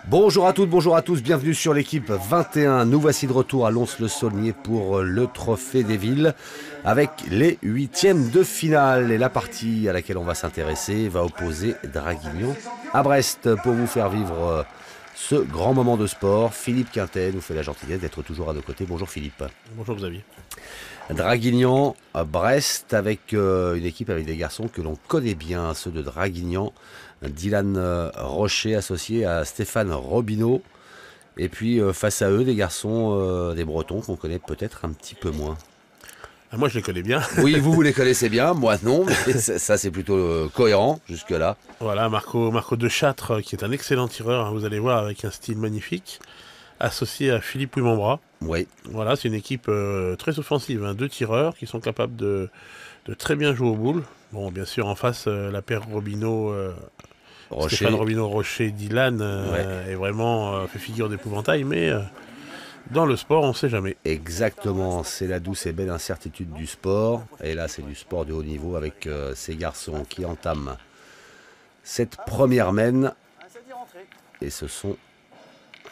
Bonjour à toutes, bonjour à tous, bienvenue sur l'équipe 21. Nous voici de retour à Lons-le-Saulnier pour le Trophée des Villes avec les huitièmes de finale. Et la partie à laquelle on va s'intéresser va opposer Draguignan à Brest. Pour vous faire vivre ce grand moment de sport, Philippe Quintet nous fait la gentillesse d'être toujours à nos côtés. Bonjour Philippe. Bonjour Xavier. Draguignan à Brest avec une équipe avec des garçons que l'on connaît bien, ceux de Draguignan. Dylan Rocher associé à Stéphane Robineau. Et puis face à eux, des garçons, des Bretons qu'on connaît peut-être un petit peu moins. Ah, moi je les connais bien. Oui, vous les connaissez bien, moi non, mais ça c'est plutôt cohérent jusque-là. Voilà, Marco de Châtre, qui est un excellent tireur, hein, vous allez voir, avec un style magnifique, associé à Philippe Ouimambra. Oui. Voilà, c'est une équipe très offensive, hein, deux tireurs qui sont capables de très bien jouer au boule. Bon, bien sûr, en face, la paire Robineau... Rocher. Stéphane Robineau, Rocher, Dylan est vraiment fait figure d'épouvantail, mais dans le sport, on ne sait jamais. Exactement, c'est la douce et belle incertitude du sport. Et là, c'est du sport de haut niveau avec ces garçons qui entament cette première mène. Et ce sont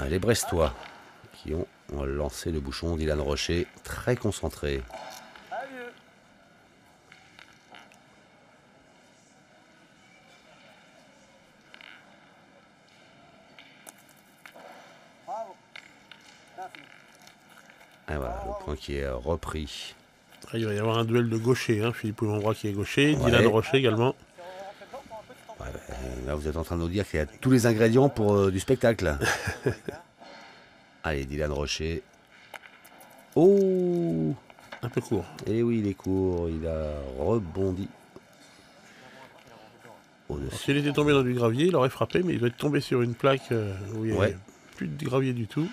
les Brestois qui ont lancé le bouchon. Dylan Rocher, très concentré. Et voilà, le point qui est repris. Il va y avoir un duel de gaucher, hein, Philippe Ouimambra qui est gaucher, Dylan Rocher également. Ouais, là, vous êtes en train de nous dire qu'il y a tous les ingrédients pour du spectacle. Allez, Dylan Rocher. Oh! Un peu court. Eh oui, il est court, il a rebondi. S'il était tombé dans du gravier, il aurait frappé, mais il doit être tombé sur une plaque où il n'y avait plus de gravier du tout.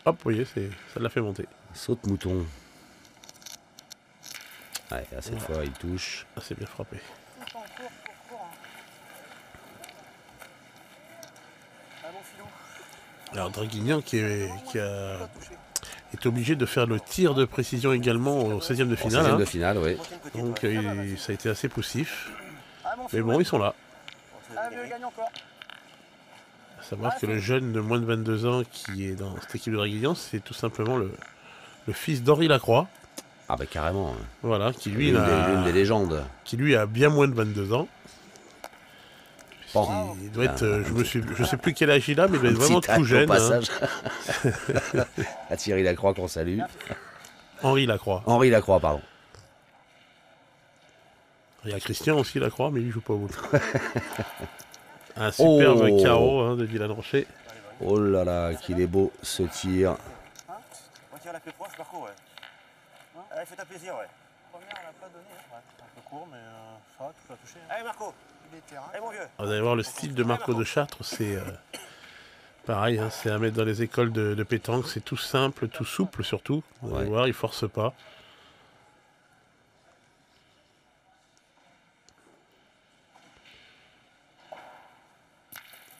Hop, vous voyez, ça l'a fait monter. Saute mouton. Allez, là, cette fois, il touche. Ah, c'est bien frappé. Alors, Draguignan qui est obligé de faire le tir de précision également au 16e de finale. 16e de finale, oui. Donc, ça a été assez poussif. Mais bon, ils sont là. À savoir que le jeune de moins de 22 ans qui est dans cette équipe de Draguignan, c'est tout simplement le fils d'Henri Lacroix. Ah bah carrément. Voilà, qui lui l'une des légendes. Qui lui a bien moins de 22 ans. Bon. Il doit être, je sais plus quel âge il a, mais il doit être vraiment tout jeune. Passage. Hein. À Thierry Lacroix qu'on salue. Henri Lacroix. Henri Lacroix, pardon. Il y a Christian aussi Lacroix, mais il joue pas au bout. Un superbe carreau, hein, de Dylan Rocher. Oh là là, qu'il est beau ce tir. Retire la plus proche, Marco, ouais. Allez, fais-toi plaisir, ouais. Première, elle n'a pas donné. Ouais, un peu court, mais ça va, tu peux la toucher. Allez, Marco. Allez, mon vieux. Vous allez voir le style de Marco de Châtre, c'est pareil, hein, c'est à mettre dans les écoles de pétanque. C'est tout simple, tout souple surtout. Vous allez voir, il force pas.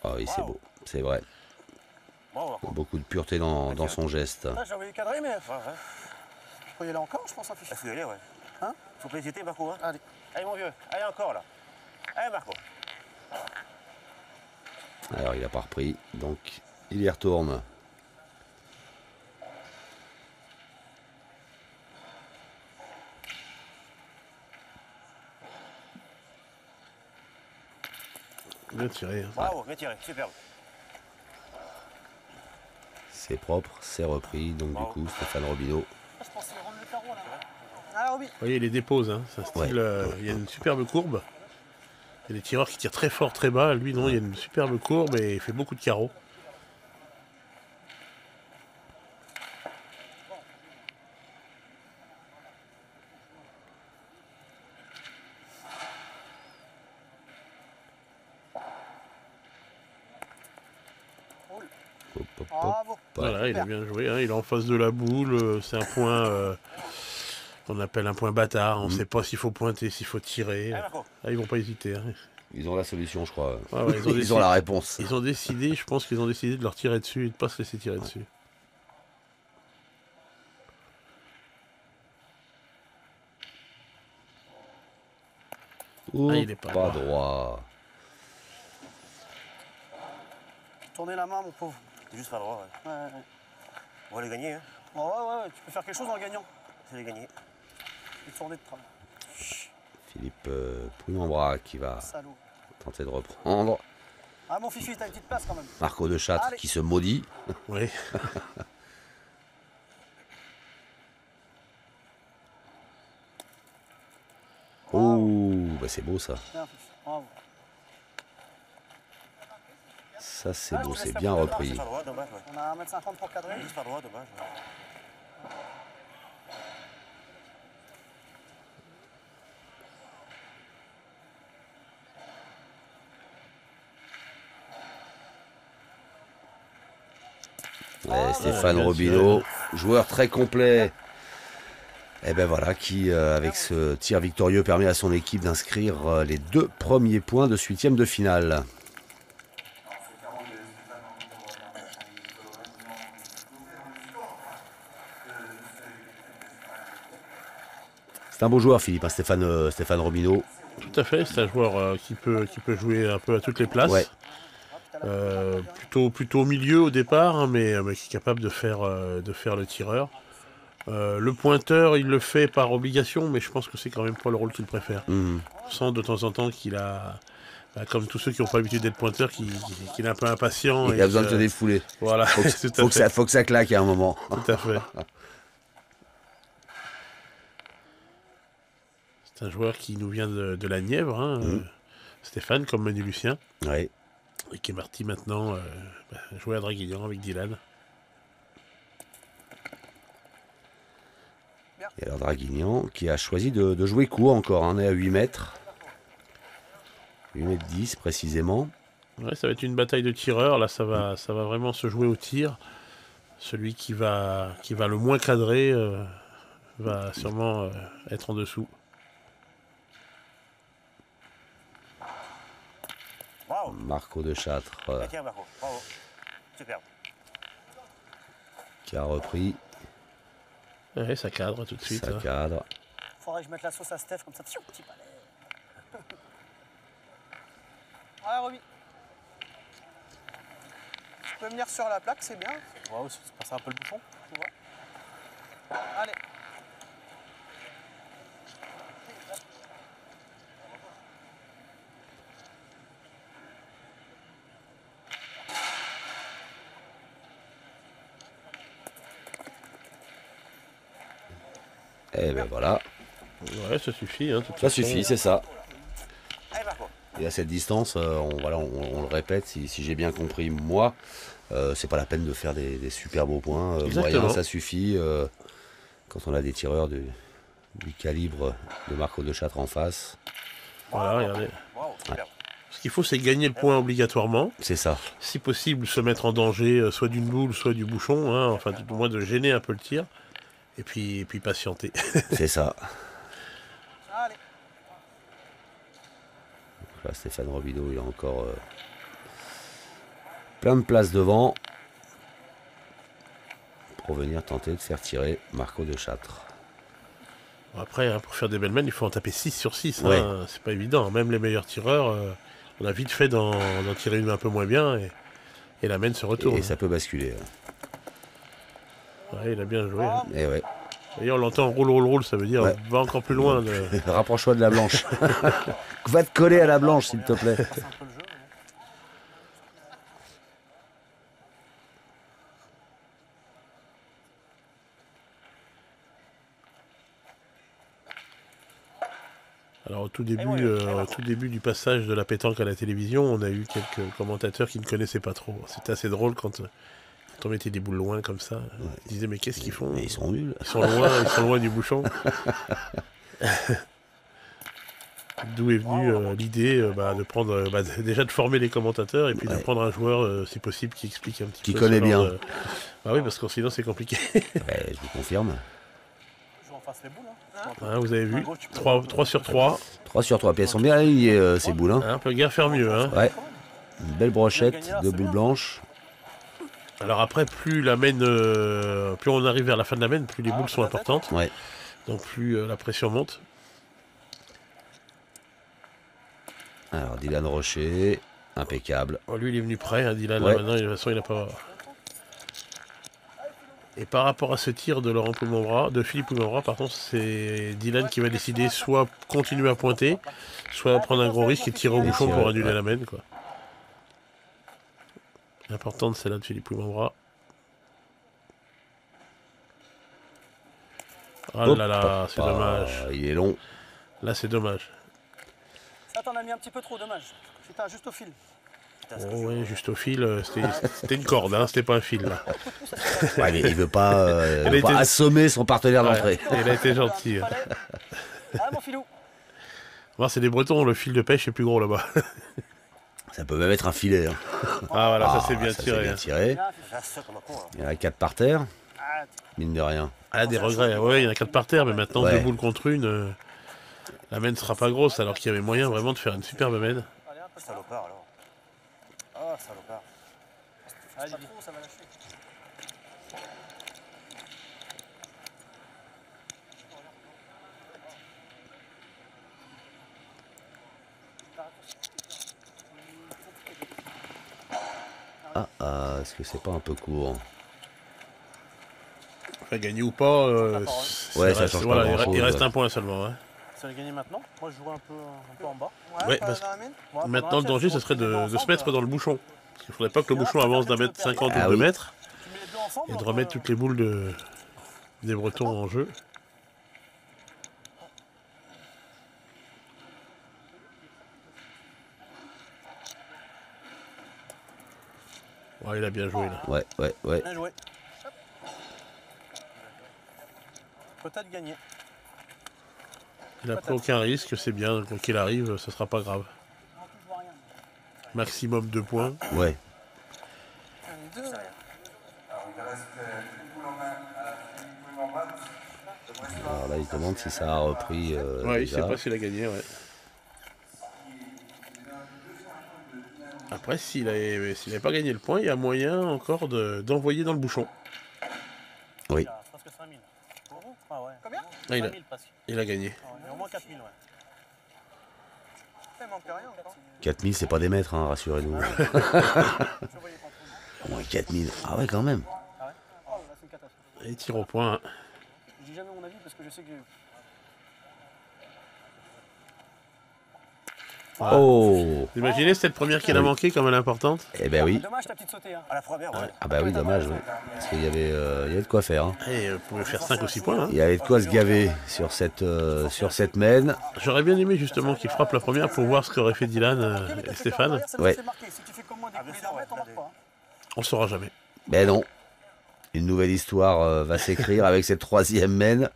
Ah oui, c'est beau, c'est vrai. Beaucoup de pureté dans son geste. J'ai envie de cadrer, mais... Je peux y aller encore, je pense, afficher. Il faut y aller, ouais. Hein? Faut pas hésiter, Marco. Hein? Allez. Allez, mon vieux. Allez, encore, là. Allez, Marco. Alors, il n'a pas repris, donc il y retourne. Bien tiré. Hein. Bravo, bien tiré, superbe. C'est propre, c'est repris, donc du coup, Stéphane Robineau. Vous voyez, il les dépose, hein. C'est un style, il y a une superbe courbe. Il y a des tireurs qui tirent très fort, très bas. Lui, non, il y a une superbe courbe et il fait beaucoup de carreaux. Voilà, il a bien joué, hein. Il est en face de la boule. C'est un point qu'on appelle un point bâtard. On ne sait pas s'il faut pointer, s'il faut tirer. Ah, ils vont pas hésiter. Hein. Ils ont la solution, je crois. Ouais, ils ont la réponse. Ils ont décidé, je pense qu'ils ont décidé de leur tirer dessus et de ne pas se laisser tirer dessus. Il est pas droit. Tourner la main, mon pauvre. T'es juste pas droit, ouais. Ouais. On va les gagner, hein. Ouais, tu peux faire quelque chose en gagnant. C'est les gagner. Et tourner de travail. Philippe Poumambra qui va Salaud. tenter de reprendre. Ah, mon Fifi, t'as une petite place quand même. Marco de Châtre Allez. qui se maudit. Oui. Oh, bah c'est beau ça. Bien, Fifi. Bravo. Ça c'est Ah, beau, je c'est laisse bien la repris. Juste pas droit, dommage, ouais. On a 1m50 pour cadrer. Juste pas droit, dommage. Ouais. Ouais, Stéphane bien Robineau, joueur très complet. Et ben voilà, qui avec ce tir victorieux permet à son équipe d'inscrire les 2 premiers points de ce 8e de finale. C'est un beau joueur, Philippe, hein, Stéphane Robineau. Tout à fait, c'est un joueur qui peut jouer un peu à toutes les places. Ouais. Plutôt au milieu au départ, hein, mais qui est capable de faire le tireur. Le pointeur, il le fait par obligation, mais je pense que c'est quand même pas le rôle qu'il préfère. Mhm. On sent de temps en temps qu'il a, comme tous ceux qui n'ont pas l'habitude d'être pointeur, qu'il est un peu impatient. Il a besoin de se défouler. Voilà, Faut que ça claque à un moment. Tout à fait. C'est un joueur qui nous vient de la Nièvre, hein, Stéphane, comme Manu Lucien, Ouais. et qui est parti maintenant jouer à Draguignan avec Dylan. Et alors Draguignan qui a choisi de jouer court encore, hein, on est à 8 mètres. 8 mètres 10 précisément. Ouais, ça va être une bataille de tireurs, là ça va vraiment se jouer au tir. Celui qui va le moins cadrer va sûrement être en dessous. Bravo. Marco de Châtre Ah, tiens, Marco, bravo. Superbe. qui a repris, Ouais, ça cadre tout de suite. ça Hein. cadre. Faudrait que je mette la sauce à Steph comme ça. Tiens, petit palais. Ouais, Roby. Tu peux venir sur la plaque, c'est bien. Ouais, c'est passer un peu le bouchon. Tu vois. Allez. Et ben voilà, Ouais, ça suffit. Hein, de toute ça façon. suffit, c'est ça. Allez, Marco. Et à cette distance, on le répète, si j'ai bien compris moi, c'est pas la peine de faire des super beaux points. Moyens, ça suffit. Quand on a des tireurs du calibre de Marco de Châtre en face, Voilà, regardez. Bravo, superbe. Ce qu'il faut, c'est gagner le point obligatoirement. c'est ça. Si possible, se mettre en danger, soit d'une boule, soit du bouchon. Hein, enfin, tout au moins de gêner un peu le tir. Et puis patienter. C'est ça. Allez. Là, Stéphane Robineau, il a encore plein de place devant pour venir tenter de faire tirer Marco de Châtre. Après, hein, pour faire des belles mains, il faut en taper 6 sur 6. Ouais. Hein, c'est pas évident. Même les meilleurs tireurs, on a vite fait d'en tirer une un peu moins bien et la main se retourne. Et ça peut basculer. Ouais, il a bien joué. Hein. Et ouais. D'ailleurs, on l'entend roule, ça veut dire Ouais. va encore plus loin. Rapproche-toi de la blanche. Va te coller à la blanche, s'il te plaît. C'est un peu le jeu. Mais... Alors au tout début du passage de la pétanque à la télévision, on a eu quelques commentateurs qui ne connaissaient pas trop. C'était assez drôle quand on mettait des boules loin comme ça. Ils disaient mais qu'est-ce qu'ils font? Mais ils sont nuls. Ils sont loin du bouchon. D'où est venue l'idée de prendre déjà de former les commentateurs et puis de Ouais. prendre un joueur si possible qui explique un petit Qui peu. connaît ce genre bien. de- Bah oui, parce que sinon c'est compliqué. Ouais, je vous confirme. Je vous en fasse les boules. Hein. Hein, vous avez vu 3 sur 3. 3 sur 3. Puis elles sont bien alignées, ces boules. Hein. On peut guère faire mieux. Hein. Ouais. Une belle brochette de boules blanches. Alors après, plus on arrive vers la fin de la main, plus les boules sont importantes. Ouais. Donc plus la pression monte. Alors, Dylan Rocher. Impeccable. Oh, lui, il est venu prêt, hein, Dylan. Ouais. Là, maintenant, de toute façon, il n'a pas... Et par rapport à ce tir de Laurent Poulmembras, de Philippe Poulmembras, par contre, c'est Dylan qui va décider soit continuer à pointer, soit prendre un gros risque et tirer au Et bouchon tirer, pour annuler ouais. la main, quoi. L'importante, c'est là de Philippe Poulmembras. Oh Hop, là là, c'est hop, dommage. il est long. Là, c'est dommage. Ça, t'en as mis un petit peu trop, dommage. Putain, juste au fil. Oh ouais, juste au fil, c'était une corde, hein, c'était pas un fil, là. Ouais, mais il veut pas, Elle veut pas était- assommer son partenaire d'entrée. Ouais, il a été gentil. Hein. Ah, mon filou. Bon, c'est des Bretons, le fil de pêche est plus gros là-bas. Ça peut même être un filet. Hein. Ah voilà, ça Ah, c'est bien ça, tiré. bien Hein. tiré. J'ai ça comme un con, là. Il y en a 4 par terre, Ah, mine de rien. Ah, des regrets. Ouais, il y en a 4 par terre, mais maintenant, Ouais. 2 boules contre une, la main ne sera pas grosse, alors qu'il y avait moyen vraiment de faire une superbe main. allez, un peu Salopard, alors. Ah, salopard. Allez, trop, ça va lâcher. Est-ce que c'est pas un peu court? Enfin, gagner ou pas, Ouais, ça change pas grand-chose, il reste ouais. un point seulement. Hein. Ça va gagner maintenant. Moi, je joue un peu en bas. Ouais, parce que Ouais, maintenant, pendant le la danger, pièce, ce serait tu mets les deux de se ensemble, mettre dans le bouchon. Parce qu'il faudrait pas que le bouchon là, avance d'un tu mètre peux perdre 50 ou Ah 2 oui. mètres, Tu mets les deux ensemble. et de remettre toutes les boules des Bretons en jeu. Ouais, il a bien joué là. Ouais. Bien joué. Peut-être gagner. Il n'a pris aucun risque, c'est bien, quoi qu'il arrive, ce sera pas grave. Maximum 2 points. Ouais. Alors là, il demande si ça a repris. Ouais, il déjà. sait pas s'il a gagné, ouais. Après, s'il n'avait pas gagné le point, il y a moyen encore d'envoyer dans le bouchon. Oui. Il y a presque 5000. Ah ouais. Combien Ah, 5000 presque. il a gagné. Ah ouais, il y a au moins 4000, ouais. Ça manque rien encore. 4000, c'est pas des mètres, hein, rassurez-nous. Je voyais pas trop. Au moins 4000. Ah ouais, quand même. Ah ouais. Oh là, c'est une catastrophe. Et il tire au point. Hein. Je dis jamais mon avis parce que je sais que j'ai. Oh. Vous imaginez cette première qu'il a manqué comme elle est importante? Eh ben oui. Dommage ta petite sautée. Hein. À la première, ouais. Ah bah oui, dommage, ouais. Parce qu'il y avait de quoi faire. Hein. Et vous pouvez faire 5 ou 6 points. Hein. Il y avait de quoi se gaver sur cette main. J'aurais bien aimé justement qu'il frappe la première pour voir ce qu'aurait fait Dylan et Stéphane. Ouais. Si tu fais comme moi des coulées d'un mètre, on marque pas. On ne saura jamais. Ben non. Une nouvelle histoire va s'écrire avec cette 3e main.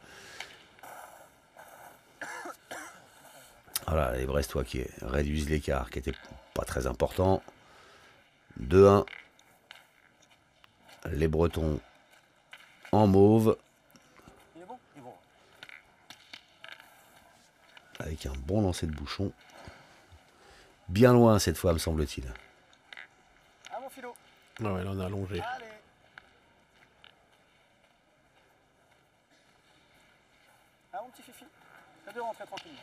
Voilà, les Brestois qui réduisent l'écart, qui était pas très important. 2-1. Les Bretons en mauve, Il est bon. Il est bon. avec un bon lancer de bouchon. Bien loin cette fois, me semble-t-il. Ah mon philo. Ah ouais, là on a allongé. Allez. Ah mon petit fifi. Fais de rentrer tranquillement.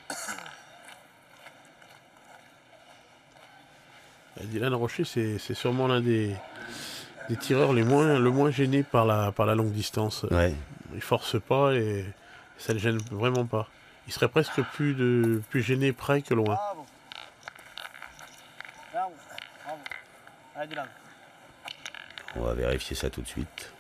Dylan Rocher, c'est sûrement l'un des tireurs le moins gênés par la longue distance. Ouais. Il force pas et ça le gêne vraiment pas. Il serait presque plus gêné près que loin. Bravo. Bravo. Bravo. Allez Dylan. On va vérifier ça tout de suite.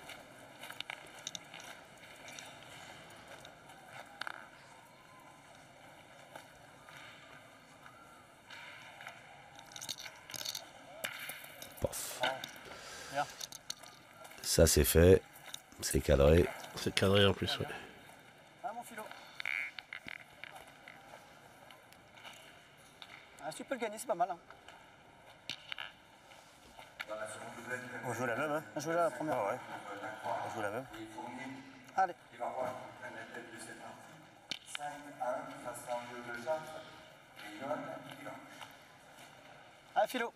Pof. Bien. Ça c'est fait. C'est cadré. C'est cadré en plus, ouais. Ah mon philo. Ah, si tu peux le gagner, c'est pas mal. Hein. On joue la même, hein. On joue là la première. Ah ouais. On joue la même. Allez. Allez philo.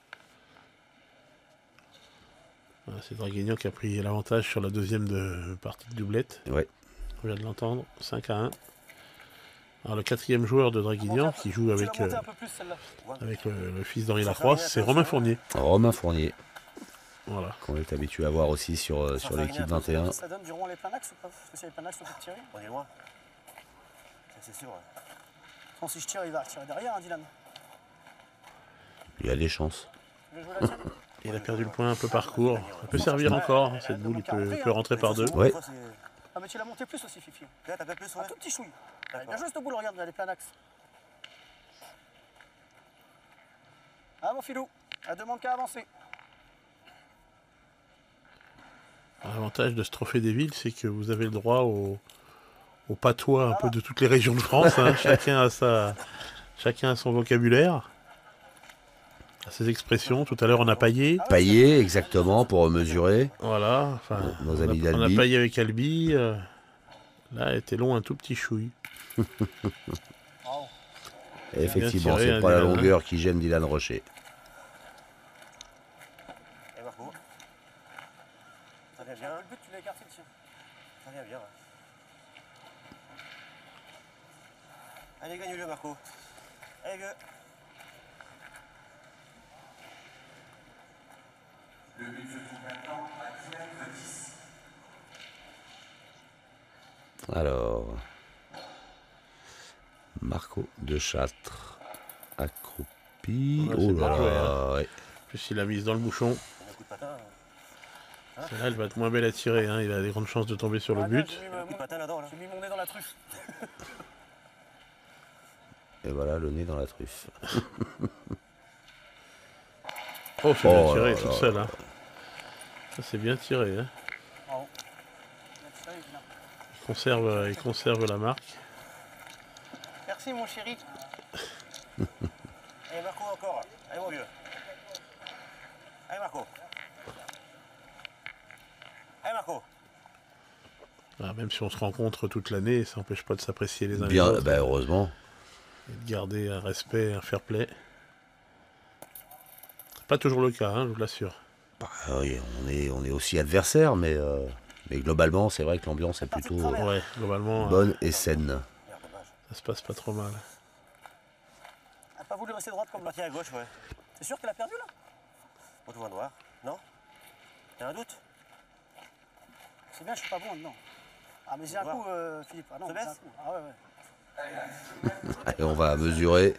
Voilà, c'est Draguignan qui a pris l'avantage sur la deuxième partie de doublette. Ouais. On vient de l'entendre. 5-1. Alors, le 4e joueur de Draguignan qui joue avec, Tu l'as montée un peu plus, celle-là. avec le fils d'Henri Lacroix, c'est Romain Fournier. Romain Fournier, Voilà. qu'on est habitué à voir aussi sur l'équipe 21. Ça donne du rond les plein axe ou pas? Parce que si les plein axe, on peut tirer. On est loin. C'est sûr. Ouais. Bon, si je tire, il va retirer derrière, hein, Dylan. Il y a des chances. Tu veux jouer la tienne? Il a perdu le point un peu parcours. Ça peut servir encore, hein, cette boule, il peut rentrer par deux. Ouais. Ah, mais tu l'as monté plus aussi, Fifi. Là, t'as pas plus, Un ouais. tout petit chouille. Bien joué cette boule, regarde, elle est plein axe. Ah, mon filou, elle demande qu'à avancer. L'avantage de ce trophée des villes, c'est que vous avez le droit au patois un peu de toutes les régions de France. Hein. Chacun a son vocabulaire, a ses expressions. Tout à l'heure, on a paillé. Paillé, exactement, pour mesurer. Voilà. Enfin, Nos amis on a d'Albi. paillé avec Albi. Là, elle était long un tout petit chouille. Bravo. Effectivement, tiré, c'est hein, pas la Dylan, hein. longueur qui gêne Dylan Rocher. Et Marco. Ça vient bien. Le but, tu l'as écarté le tien. Ça vient bien. Ouais. Allez, gagne-le, Marco. Allez, vieux. Alors, Marco de Châtre, accroupi. Ouais, Oh c'est là bien joué, là, ouais. Plus il a mise dans le bouchon. Un coup de patin. Celle-là, elle va être moins belle à tirer. Hein. Il a des grandes chances de tomber sur le Ah, bien, but. Un coup de patin là-dedans, là. J'ai mis mon nez dans la truffe. Et voilà le nez dans la truffe. Oh, c'est bien Oh tiré, là toute là seule. Hein. Ça, c'est bien tiré. Hein. Bravo. Ça y est, Dylan. Il conserve la marque. Merci, mon chéri. Allez, Marco, encore. Allez, mon vieux. Allez, Marco. Allez, Marco. Ah, même si on se rencontre toute l'année, ça n'empêche pas de s'apprécier les uns les Bien, autres. bah heureusement. Et de garder un respect, un fair play. C'est pas toujours le cas, hein, je vous l'assure. Bah, oui, on est aussi adversaires, mais globalement, c'est vrai que l'ambiance est plutôt Ouais, globalement, bonne et saine. Merde, dommage. ça se passe pas trop mal. Elle n'a pas voulu rester droite comme là. Parti à gauche, ouais. C'est sûr qu'elle a perdu là? On te voit noir. Non? T'as un doute? C'est bien, je suis pas bon dedans. Ah, mais j'ai un coup, Philippe. Ah non, Se j'ai un baisse coup. Ah ouais, ouais. Et on va mesurer,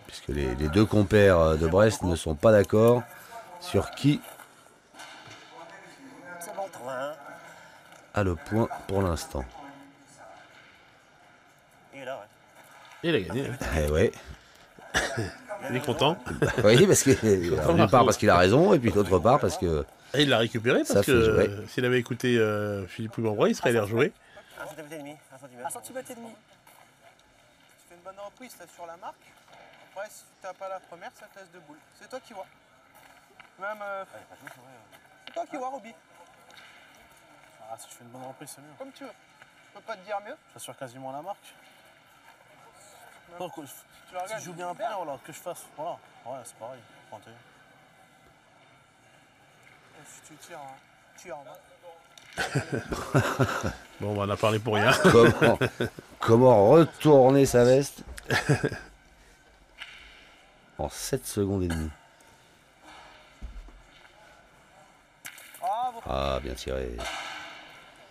puisque les deux compères de Brest ne sont pas d'accord sur qui C'est bon. 81. a le point pour l'instant. Il est là, ouais. Et il a gagné. Hein. Eh ouais. Il est content. Oui, parce que d'une part parce qu'il a raison, et puis d'autre part parce que Et il l'a récupéré Ça parce fait que jouer. s'il avait écouté Philippe Loubambrois, il serait allé rejouer. 1 cm et demi. 1 cm. 1 centimètre et demi. Tu fais une bonne reprise là, sur la marque. Après, si tu n'as pas la première, ça te laisse deux boules. C'est toi qui vois. Même, c'est toi qui vois, Roby. Ah, si je fais une bonne reprise, c'est mieux. Comme tu veux. Je peux pas te dire mieux. J'assure quasiment la marque. Donc, Tu la si regardes, je joue bien après, voilà, que je fasse. Voilà. Ouais, c'est pareil. Pointé. Et si tu tires, tu tires. Bon, on en a parlé pour rien. comment retourner sa veste en 7 secondes et demie. Ah, bon, Ah, bien tiré.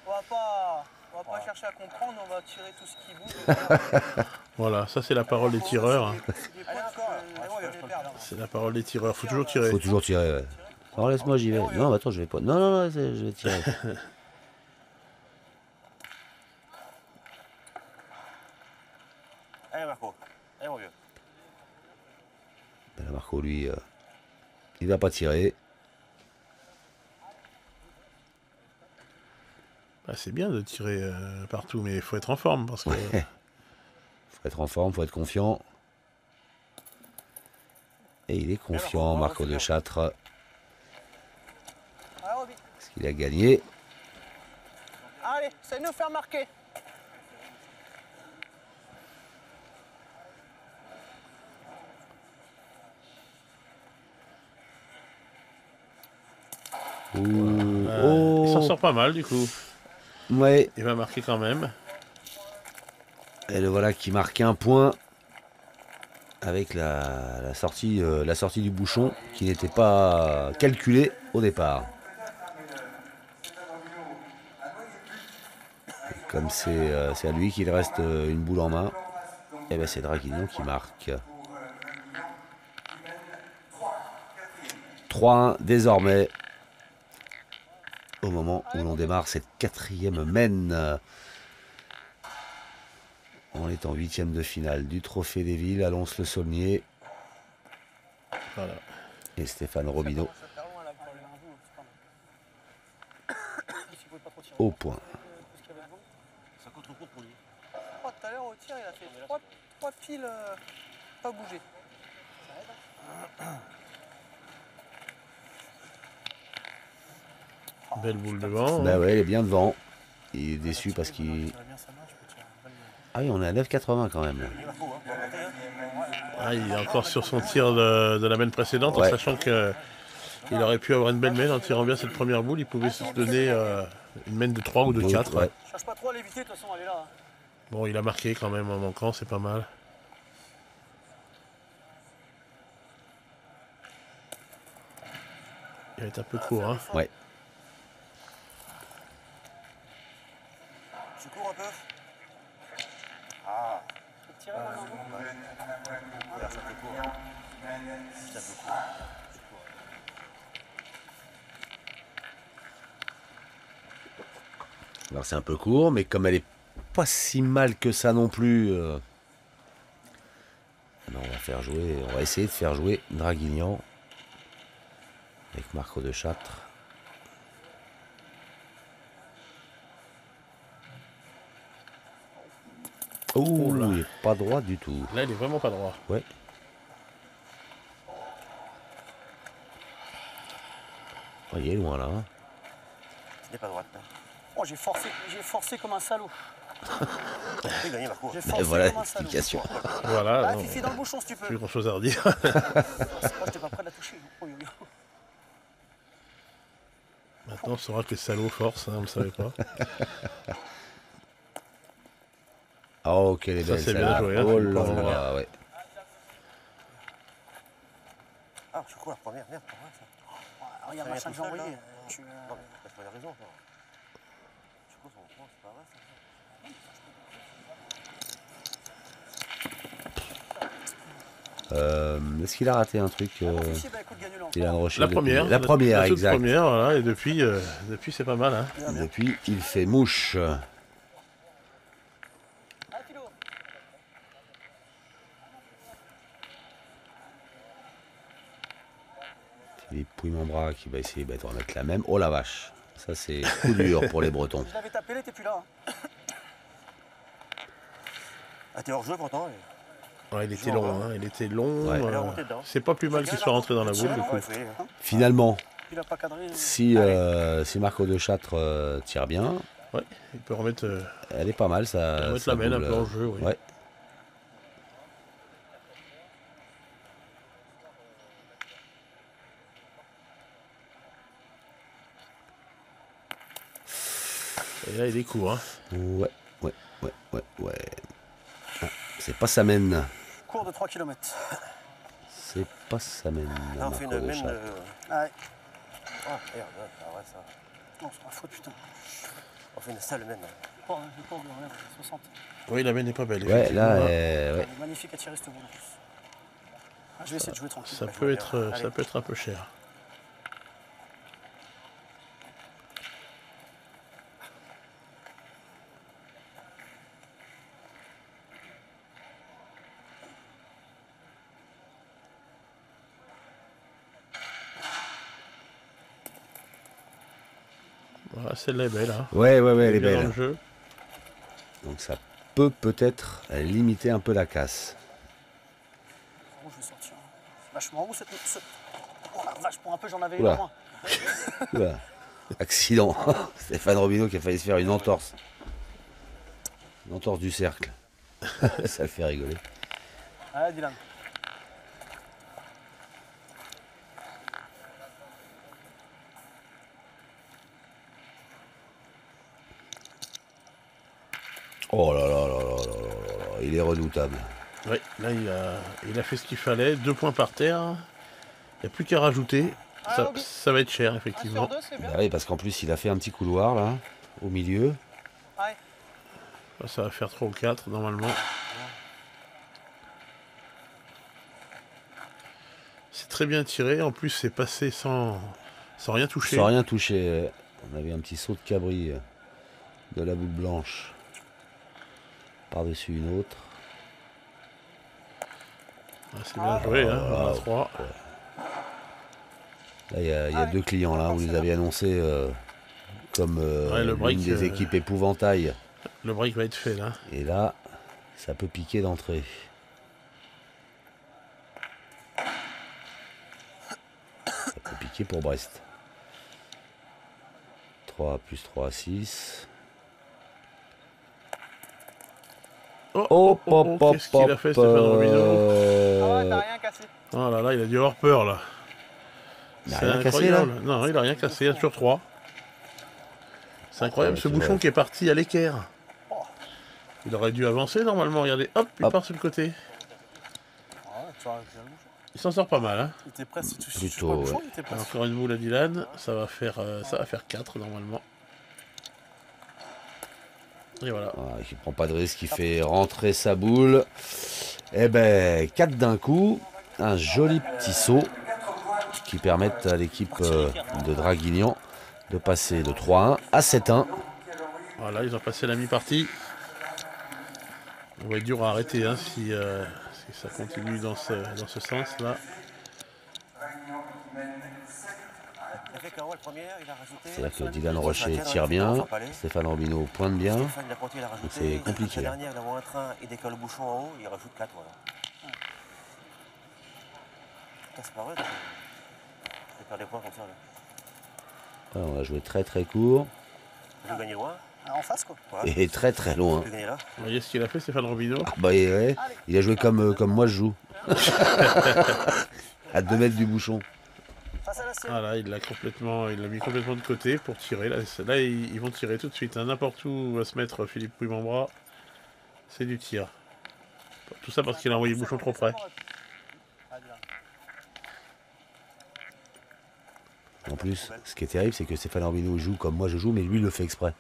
on va pas chercher à comprendre, on va tirer tout ce qui bouge. Voilà, ça c'est la parole des tireurs. Hein. Allez, encore. Allez, mon vieux. C'est la parole des tireurs. Faut toujours tirer. Faut toujours tirer, ouais. Non, laisse-moi, j'y vais. Non, attends, je vais pas. Non, non, non, je vais tirer. Allez, Marco. Allez, mon vieux. Ben, Marco, lui, il va pas tirer. Bah, c'est bien de tirer partout, mais il faut être en forme parce que Faut être en forme, faut être confiant. Et il est confiant, Marco de Châtre. Allez, Roby. Parce qu'il a gagné. Allez, c'est nous faire marquer. Ouh, il s'en oh, sort pas mal du coup. ouais. Il va marquer quand même. Et le voilà qui marque un point avec la sortie du bouchon qui n'était pas calculée au départ. Comme c'est à lui qu'il reste une boule en main, et ben c'est Draguignan qui marque. 3-1 désormais. Au moment où l'on démarre cette 4e mène. On est en 8e de finale du Trophée des Villes à Lons-le-Saulnier. Voilà. Et Stéphane Robineau au point. Ça compte trop court pour lui. Oh, tout à l'heure au tir, il a fait 3 piles pas bouger. Belle boule devant. Bah ouais, il est bien devant. Il est déçu parce qu'il... Ah oui, on est à 9,80 quand même. Ah, il est encore sur son tir de la mène précédente, Ouais. en sachant qu'il aurait pu avoir une belle mène en tirant bien cette première boule. Il pouvait se donner une mène de 3 ou de 4. Ouais. Cherche pas trop à l'éviter, de toute façon, elle est là. Hein. Bon, il a marqué quand même en manquant, c'est pas mal. Il va être un peu court. Hein. Ouais. Tu cours un peu. Ah, Tirer maintenant. regarde, ça fait court. Ça fait court. Alors c'est un peu court, mais comme elle est pas si mal que ça non plus, on va essayer de faire jouer Draguignan avec Marco de Châtre. Oh, là. il est pas droit du tout. Là, il est vraiment pas droit. Ouais. Oh, il est loin là. Hein. C'était pas droite. Hein. Oh, j'ai forcé comme un salaud. J'ai gagné Marco. J'ai Et forcé voilà comme un salaud. l'explication. Voilà. Ah, non, Fifi dans le bouchon si tu peux. plus grand chose à redire. Moi, j'étais pas prêt de la toucher. Oh, yo, yo. Maintenant, on saura que les salauds forcent, hein, on ne le savait pas. Oh, quelle est Ça, belle c'est celle-là. bien joué, hein. Oh là là, ouais. Ah, je cours la première. Merde, pas vrai ça. Ouais, regarde Ça machin vient que j'ai tout seul, envoyé. là. Tu, Non, mais t'as pas raison. Toi. Je cours son point, c'est pas vrai ça. Est-ce qu'il a raté un truc Fifi, bah écoute, gagne-le encore. Dylan Rocher La depuis- première. La première, la toute exact. première, voilà. Et depuis c'est pas mal. Hein. Depuis, il fait mouche. Ah, Philo. Philippe Pouille-Membras qui va essayer de remettre la même. Oh la vache. Ça, c'est coup dur pour les Bretons. Je l'avais tapé, elle était plus là. Hein. Ah, t'es hors jeu pourtant. Ouais, il était long. Hein. Il était long. Ouais. Elle est remontée dedans. C'est pas plus mal qu'il soit rentré dans la boule, du coup. Ouais, faut y aller, hein. Finalement, Il a pas cadré. si Marco de Châtre tire bien, Ouais, il peut remettre, elle est pas mal. Ça, remettre ça la mène un boule, peu en jeu. Oui. Ouais. Et là, il est court. Hein. Ouais. Ah, c'est pas sa mène. Cours de 3 km. C'est pas sa mène. Là, on fait Marco une de mène. Châtre. Ah, ouais. Ah, regarde, ouais, ça. Non, c'est pas faute, putain. On fait une sale mène. Le cours de regarde, 60. Oui, la mène n'est pas belle. Ouais, effectivement. là, Hein. ouais. Elle est magnifique à tirer cette boule en plus. Ah, je vais essayer de jouer tranquille. Ça peut être un peu cher. Voilà, celle-là est belle. Hein. Ouais, elle est bien dans le belle. jeu. Donc ça peut-être limiter un peu la casse. Oh, je vais sortir. C'est vachement haut cette. Oh la vache, pour un peu, j'en avais Oula. une en moins. Oula. Accident. Stéphane Robineau qui a failli se faire une entorse. Une entorse du cercle. Ça le fait rigoler. Allez, Dylan. Oh là là là là là là là Il est redoutable. Oui, là il a fait ce qu'il fallait. 2 points par terre. Il n'y a plus qu'à rajouter. Ah, Ça, Roby. ça va être cher, 1 effectivement. sur 2, c'est bien. Bah oui, parce qu'en plus, il a fait un petit couloir là, au milieu. Ouais. Là, ça va faire 3 ou 4 normalement. C'est très bien tiré. En plus, c'est passé sans rien toucher. Sans rien toucher. On avait un petit saut de cabri de la boule blanche par-dessus une autre. Ah, c'est bien joué, hein, on a 3. Là, il y a 2 clients là, vous les avez annoncés comme le l'une break, des équipes épouvantail. Le break va être fait là. Et là, ça peut piquer d'entrée. Ça peut piquer pour Brest. 3 plus 3, 6. Qu'est-ce qu'il a fait, Stéphane Robineau? Ah ouais, t'as rien cassé. Oh là là, il a dû avoir peur là. Il a C'est rien cassé, là. incroyable. Non, il a rien cassé, il a toujours 3. C'est incroyable, Ouais, ce c'est bouchon vrai. qui est parti à l'équerre. Il aurait dû avancer normalement, regardez, hop, il Hop. part sur le côté. Ah ouais, tu vois, j'ai le bouchon. Il s'en sort pas mal, hein. Il était presque. Tu Plutôt, touches pas le bouchon, ouais. il était presque. Encore une boule à Dylan, ça va faire 4 normalement. Et voilà. Voilà, qui prend pas de risque, qui fait rentrer sa boule. Eh ben, 4 d'un coup. Un joli petit saut qui permettent à l'équipe de Draguignan de passer de 3-1 à 7-1. Voilà, ils ont passé la mi-partie. On va être dur à arrêter hein, si ça continue dans ce sens-là. Il a fait KO le premier, il a rajouté. C'est-à-dire que Dylan Rocher tire bien, Stéphane Robineau pointe bien. Stéphane, il a pointé, il a rajouté. c'est compliqué, La hein. dernière, il envoie un train, il décolle le bouchon en haut, il rajoute 4. Voilà. Putain, c'est pas vrai. Je vais faire des points comme ça. Là. Ouais, on a joué très très court Je vais gagner loin. En face, quoi. Voilà. et très très loin. Je vais gagner là. Vous voyez ce qu'il a fait, Stéphane Robineau? Ah bah ouais, il a joué comme moi je joue. À 2 mètres du bouchon. Face à la sienne. Voilà, il l'a mis complètement de côté pour tirer. Là, ils vont tirer tout de suite. Hein. N'importe où va se mettre Philippe Pouille-Membras, c'est du tir. Tout ça parce qu'il a envoyé le bouchon trop près. En plus, ce qui est terrible, c'est que Stéphane Robineau joue comme moi je joue, mais lui il le fait exprès.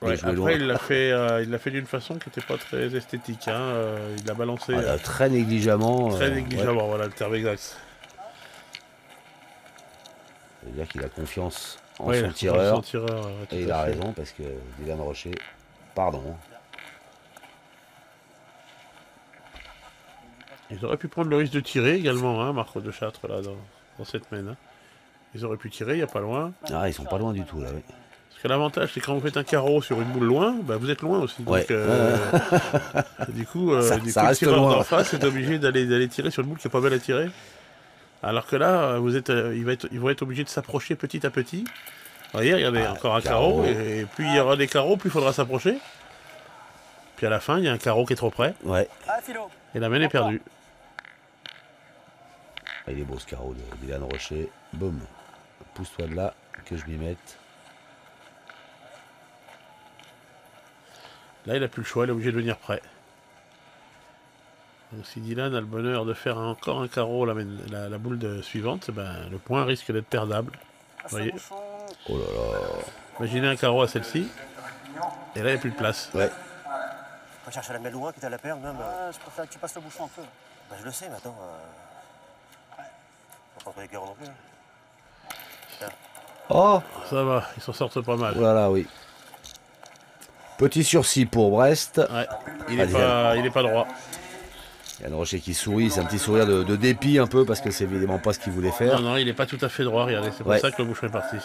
Ouais, jouer loin. après, il l'a fait d'une façon qui n'était pas très esthétique. Hein. Il a balancé Très négligemment. très ouais. négligemment, voilà le terme exact. Ça veut dire qu'il a confiance en Ouais, son il a tireur. son tireur, tout Et il à a fait. raison parce que Dylan Rocher, pardon. Ils auraient pu prendre le risque de tirer également, hein, Marco de Châtres, là, dans cette mène. Hein. Ils auraient pu tirer, il n'y a pas loin. Ah, ils sont pas loin du tout là. Oui. Parce que l'avantage, c'est quand vous faites un carreau sur une boule loin, bah, vous êtes loin aussi. Donc, Ouais. du coup, Ça le reste tireur loin. d'en face est obligé d'aller tirer sur une boule qui n'est pas belle à tirer. Alors que là, ils vont être obligés de s'approcher petit à petit. Vous voyez, regardez, encore un carreau. Et plus il y aura des carreaux, plus il faudra s'approcher. Puis à la fin, il y a un carreau qui est trop près. Ouais. Ah, Philo. Et la mène est perdue. Ah, il est beau ce carreau de Dylan Rocher. Boum. Pousse-toi de là, que je m'y mette. Là, il n'a plus le choix, il est obligé de venir près. Donc si Dylan a le bonheur de faire encore un carreau la boule suivante, ben, le point risque d'être perdable. Vous voyez, Bouchon. Oh là là. imaginez un carreau à celle-ci, et là il n'y a plus de place. Ouais. On cherche à la mettre loin, quitte à la perdre même. Ah, je préfère que tu passes le bouchon un peu. Bah, je le sais, mais attends. On va pas prendre les carreaux non plus. Hein. Oh, Ça va, ils s'en sortent pas mal. oh là là, oui. Petit sursis pour Brest. Ouais, il Allez, est pas droit. Dylan Rocher qui sourit, c'est un petit sourire de dépit un peu parce que c'est évidemment pas ce qu'il voulait faire. Non, il n'est pas tout à fait droit, regardez, c'est pour Ouais. ça que le bouchon est parti.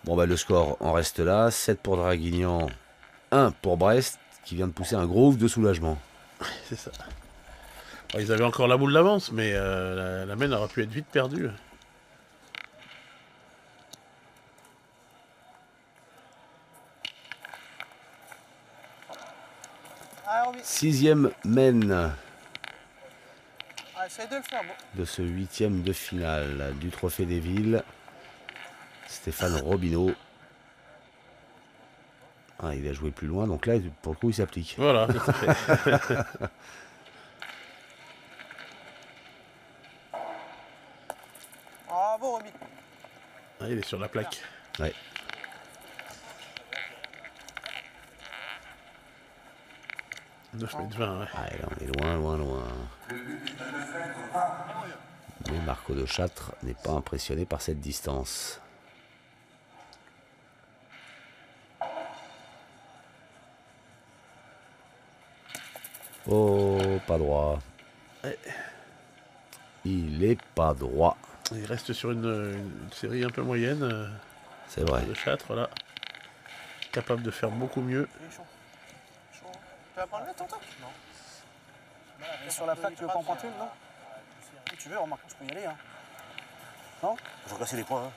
Bon bah le score en reste là, 7 pour Draguignan, 1 pour Brest qui vient de pousser un gros ouf de soulagement. C'est ça. Bon, ils avaient encore la boule d'avance, mais la mène aurait pu être vite perdue. Ah, Roby. 6e mène Ah, essaye de le faire, bon. de ce 8e de finale du Trophée des Villes. Stéphane Robineau. Ah, il a joué plus loin, donc là, pour le coup, il s'applique. Voilà, tout à fait. Bravo, Romy. Ah, il est sur la plaque. Ouais. « 9,20 m, ouais. Ah, et là, on est loin, loin, loin. Mais Marco de Châtres n'est pas impressionné par cette distance. Oh, pas droit. Ouais. Il est pas droit. Il reste sur une série un peu moyenne. C'est vrai. De Châtres, là. Capable de faire beaucoup mieux. Il est chaud. Chaud. Tu vas pas le mettre, toi? Non. Et sur la plaque, tu veux pas en pointer, non? Si tu veux, remarque, je peux y aller. Hein. Non? Faut casser les points. Hein.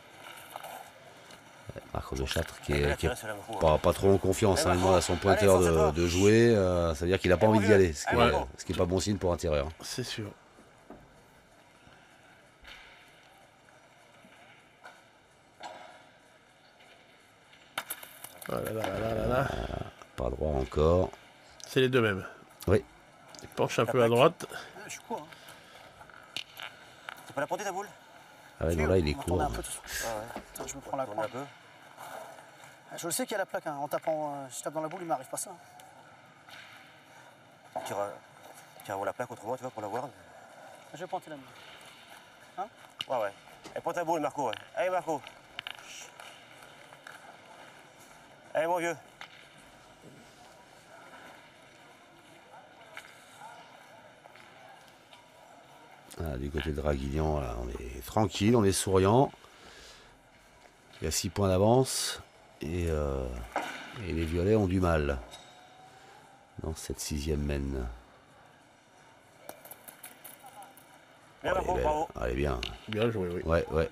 Marco de Châtres qui Là, est tu restes là, Marco, pas trop en confiance. Hein. Il demande à son pointeur Allez, force à toi. de jouer. Ça veut dire qu'il n'a pas envie d'y aller. Ce qui Ouais. est pas bon signe pour un tireur. C'est sûr. Oh là là là là là. Pas droit encore. C'est les deux mêmes. Oui. Il penche un peu à droite. Ouais, je suis court. Hein. T'as pas la portée ta boule? Ah ouais, non, là, il est On va tourner court. un peu, de toute façon. Ah ouais. Attends, je me prends la Tourne croix. un peu. Je le sais qu'il y a la plaque. Hein. En tapant, je tape dans la boule, il m'arrive pas ça. Tire avant la plaque autrement, tu vois, pour la voir. Je vais pointer la mienne. Ouais, ouais. Et prends ta boule, Marco, ouais. Allez, Marco. Allez, mon vieux. Ah, du côté de Draguignan, là, on est tranquille, on est souriant. Il y a 6 points d'avance. Et les violets ont du mal dans cette 6e mène. Bien, Marco, bravo. Allez, bien. Bien joué, oui. Ouais, ouais.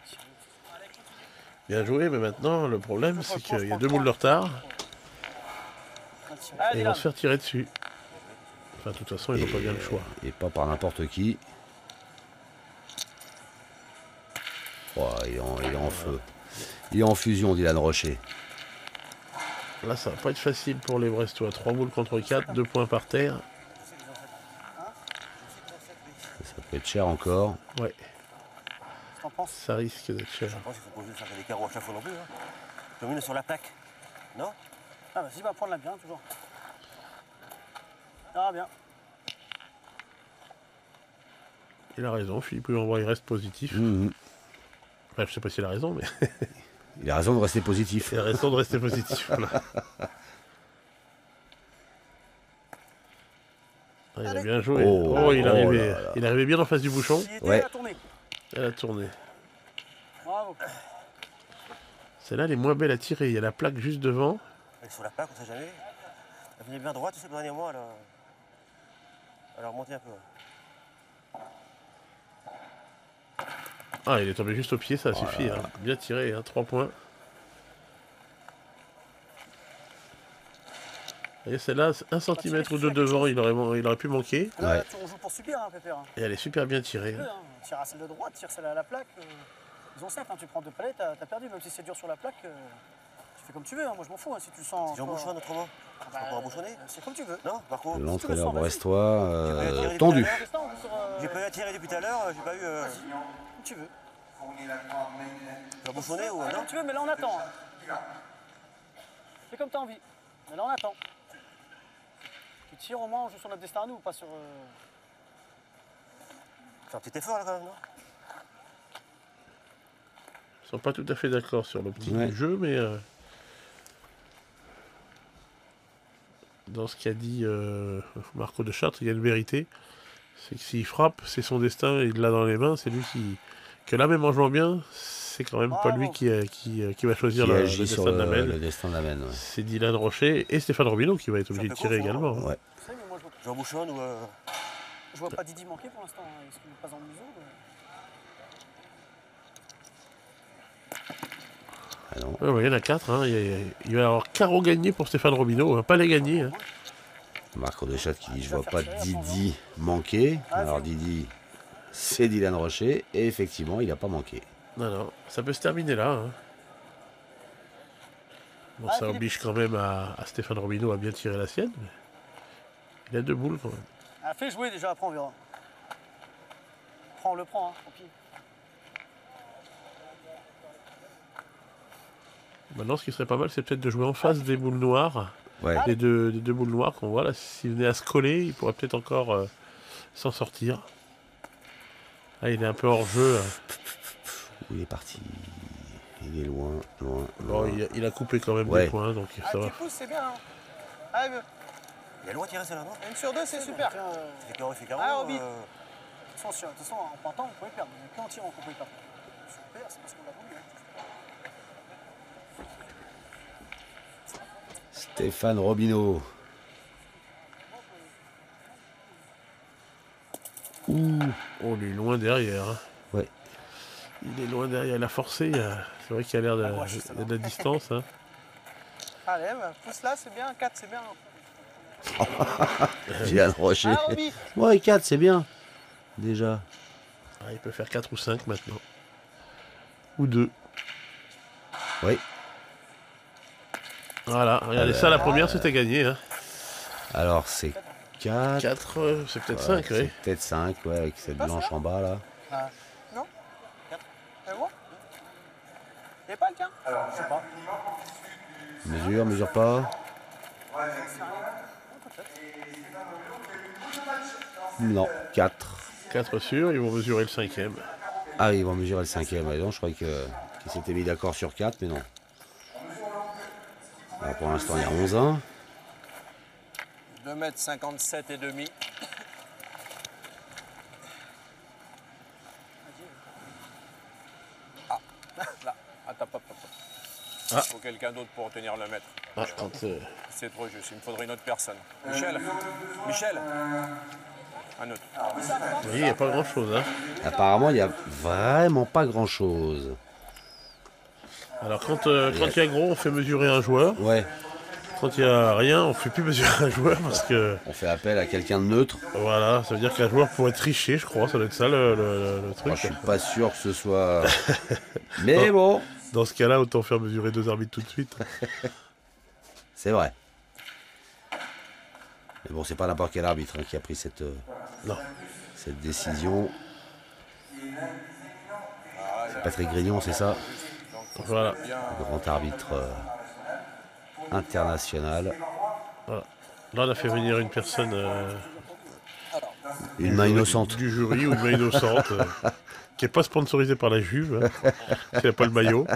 Bien joué, mais maintenant, le problème, c'est qu'il y a 2 boules de retard. Et ils vont se faire tirer dessus. Enfin, de toute façon, ils n'ont pas bien le choix. Et pas par n'importe qui. Oh, il est en feu. Il est en fusion, Dylan Rocher. Là, ça va pas être facile pour les Brestois. 3 boules contre 4, 2 points par terre. Ça peut être cher encore. Ouais, T'en penses? ça risque d'être cher. Je pense qu'il faut pas faire des carreaux à chaque fois non plus. Hein. Tu mets sur la plaque. Non? Ah, vas-y, va prendre la bien, toujours. Ah, bien. Il a raison, Philippe Houellebras, il reste positif. Mhm. Enfin, je sais pas s'il a raison, mais Il a raison de rester positif. il a raison de rester positif. Voilà. Ah, il a bien joué. Oh, Oh, il, oh arrivait, là là. il arrivait bien en face du bouchon. J'y étais, Ouais. à tourner. Elle a tourné. Bravo. Celle-là, elle est moins belle à tirer. Il y a la plaque juste devant. Elle est sur la plaque, on sait jamais. Elle venait bien droite, tu sais, le dernier mois, elle a remonté un peu. Ah, il est tombé juste au pied, ça suffit. Hein. Bien tiré, hein, 3 points. Et celle-là, 1 cm ou 2 devant, il aurait pu manquer. Là, Ouais. on joue pour subir, hein, Pépère. Hein. Et elle est super bien tirée. Tu Hein. veux, hein. Tire à celle de droite, tire celle à la plaque. Ils ont 7, hein. Tu prends 2 palettes, t'as perdu. Même si c'est dur sur la plaque, tu fais comme tu veux. Hein. Moi, je m'en fous. Hein. Si tu le sens. Tu en toi, bouchonnes autrement? Tu vas pouvoir bouchonner? c'est comme tu veux. Non, Marco? L'entraîneur vas-y. brestois tendu. Reste là, on joue sur, J'ai pas eu à tirer depuis tout à l'heure, j'ai pas eu. comme tu veux. Tu vas bouchonner ou non? Comme tu veux, mais là, on attend. Hein. Fais comme t'as envie. Mais là, on attend. Tu tires au moins, on joue sur notre destin à nous, pas sur. Fais un petit effort là quand même, non? Ils sont pas tout à fait d'accord sur l'optique Ouais. du jeu, mais dans ce qu'a dit Marco de Châtres, il y a une vérité. C'est que s'il frappe, c'est son destin, il l'a dans les mains, c'est lui qui... Que là, même en jouant bien, c'est quand même pas Bravo. lui qui va choisir Qui le agit sur destin de la le mêle. destin de la mène. Ouais. C'est Dylan Rocher et Stéphane Robineau qui va être obligé de fait tirer court, également. hein. Ouais. Tu sais, mais moi, Je en bouchonne ou. je vois pas Didi manquer pour l'instant. Hein. Est-ce qu'il n'est pas en museau Ah non. Ouais, ouais, il y en a 4. Hein. Il va y avoir carreau gagné pour Stéphane Robineau, hein. Pas les gagner. Hein. Marco de Châtres qui dit je vois pas Didi manquer. Alors Didi, c'est Dylan Rocher. Et effectivement, il n'a pas manqué. Non, non, ça peut se terminer là. Hein. Bon, ça oblige quand même à Stéphane Robineau à bien tirer la sienne. Mais il a 2 boules quand même. Ah, fais jouer déjà, après on verra. On le prend, hein, tant pis. Maintenant, ce qui serait pas mal, c'est peut-être de jouer en face des boules noires. Ouais. Des deux boules noires qu'on voit là. S'il venait à se coller, il pourrait peut-être encore s'en sortir. Ah, il est un peu hors jeu. Il est parti. Il est loin, loin. Bon, il a coupé quand même Ouais. des points, donc ça va. Tu pousses, c'est bien. Hein. Allez, Il y a loin de tirer celle-là, non? une sur deux, c'est super. Ça fait carreau, il fait carreau. Ah, Roby. De toute façon, en pointant, vous pouvez perdre. Mais quand on tire, on peut perdre. Super, c'est parce qu'on l'a voulu. Stéphane Robineau. Oh, lui, loin derrière. Hein. Ouais. Il est loin derrière, il a forcé. C'est vrai qu'il a l'air de, il y a de la distance. Hein. Allez, bah, pousse là, c'est bien. 4, c'est bien. Yann Rocher. Ah, Roby. Ouais, 4, c'est bien. Déjà. Ah, il peut faire 4 ou 5 maintenant. Ou 2. Oui. Voilà, regardez ça, la première c'était gagné. Hein. Alors, c'est 4. 4, c'est peut-être Ouais, 5, c'est oui. peut-être 5, ouais, avec cette Pas blanche sûr. en bas, là. Non 4. Fais voir. Il n'y a pas le tien? Je sais pas. Mesure pas. Non, 4. 4 sûrs, ils vont mesurer le 5e. Ah, ils vont mesurer le 5e. Ouais, donc, je croyais qu'ils s'étaient mis d'accord sur 4, mais non. Alors, pour l'instant, il y a 11-1. 2,57 m et demi. Ah, là. Attends, hop. Il Ah. faut quelqu'un d'autre pour tenir le mètre. Ah, quand, C'est trop juste, il me faudrait une autre personne. Michel. Un autre. oui, il n'y a pas grand chose. Hein. Apparemment, il n'y a vraiment pas grand-chose. Alors, quand il y a gros, on fait mesurer un joueur. Ouais, Quand il n'y a rien, on ne fait plus mesurer un joueur parce que. on fait appel à quelqu'un de neutre. Voilà, ça veut dire qu'un joueur pourrait tricher, je crois. Ça doit être ça le Moi, truc. je suis pas sûr que ce soit... Mais bon, Dans ce cas-là, autant faire mesurer 2 arbitres tout de suite. c'est vrai. Mais bon, c'est pas n'importe quel arbitre qui a pris cette Non. décision. C'est Patrick Grignon, c'est ça? Voilà. Le grand arbitre international. Là, on a fait venir une personne. Une main innocente. Du jury ou une main innocente. Qui n'est pas sponsorisée par la Juve. Hein, qui n'a pas le maillot.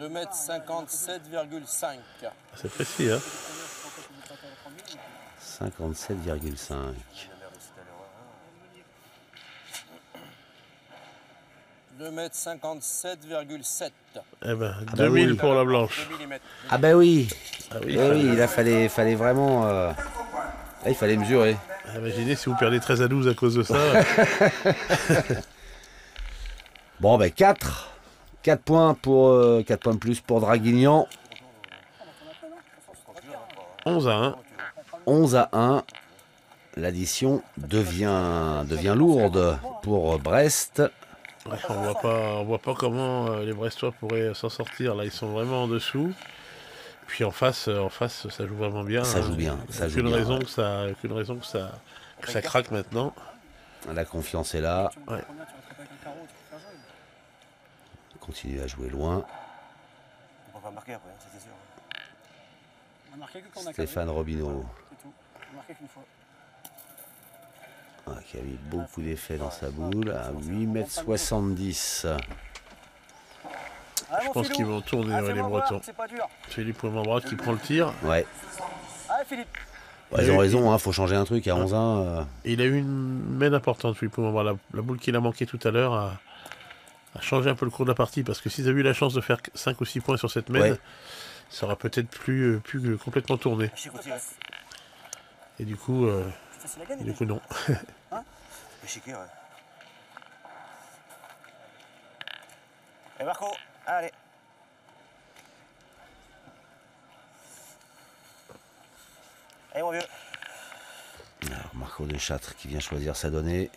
2,57,5 m. C'est précis, hein. 57,5. 2,57,7 m. Eh ben, bah 2000 oui. pour la blanche. 2 mm. Ah ben oui. Ah oui, Eh oui, il fallait vraiment... Là, il fallait mesurer. imaginez si vous perdez 13 à 12 à cause de ça. Bon, ben 4. 4 points pour 4 points de plus pour Draguignan. 11 à 1. 11-1. L'addition devient lourde pour Brest. Ouais, on voit pas comment les Brestois pourraient s'en sortir. Là, ils sont vraiment en dessous. Puis en face, ça joue vraiment bien. Ça joue hein. bien, ça joue Aucune bien, raison ouais. que ça craque maintenant. La confiance est là. Ouais. Première, tu rattrapes avec un carreau, tu peux faire jouer. Continue à jouer loin. On va pas marquer après, ça, c'est sûr. On a marqué que quand on a Stéphane Robineau, C'est tout. On a marqué qu'une fois. qui a mis beaucoup d'effets dans sa boule, à 8,70 m. Je pense qu'ils vont tourner les Bretons. C'est pas dur. Philippe Poimambra qui prend le tir. Ouais. Allez Philippe. Ils ont raison, faut changer un truc à 11-1. Et il a eu une mène importante, Philippe Poimambra. La boule qu'il a manqué tout à l'heure a changé un peu le cours de la partie. Parce que s'ils avaient eu la chance de faire 5 ou 6 points sur cette mène, Ouais. ça aurait peut-être pu complètement tourner. Et du coup, Facile à gagner. non. Chiquer, ouais. Et Marco, allez. Allez, mon vieux. Alors, Marco Deschâtres qui vient choisir sa donnée.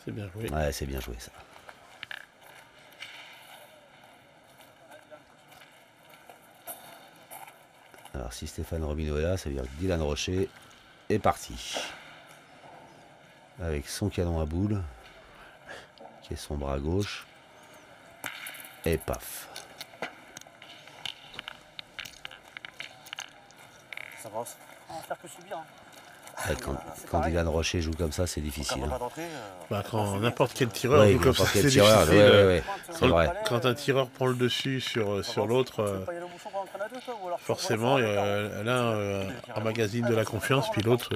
c'est bien joué. Ouais, c'est bien joué ça. Alors si Stéphane Robineau est là, ça veut dire que Dylan Rocher est parti. Avec son canon à boule, qui est son bras gauche. Et paf. Ça passe. On va faire que subir. Hein. Ouais, quand Dylan Rocher joue comme ça, c'est difficile. Hein. Bah, quand n'importe quel tireur Ouais, joue comme ça, n'importe quel c'est tireur, difficile. ouais, c'est vrai. Quand un tireur prend le dessus sur l'autre, forcément, l'un emmagasine de la confiance, puis l'autre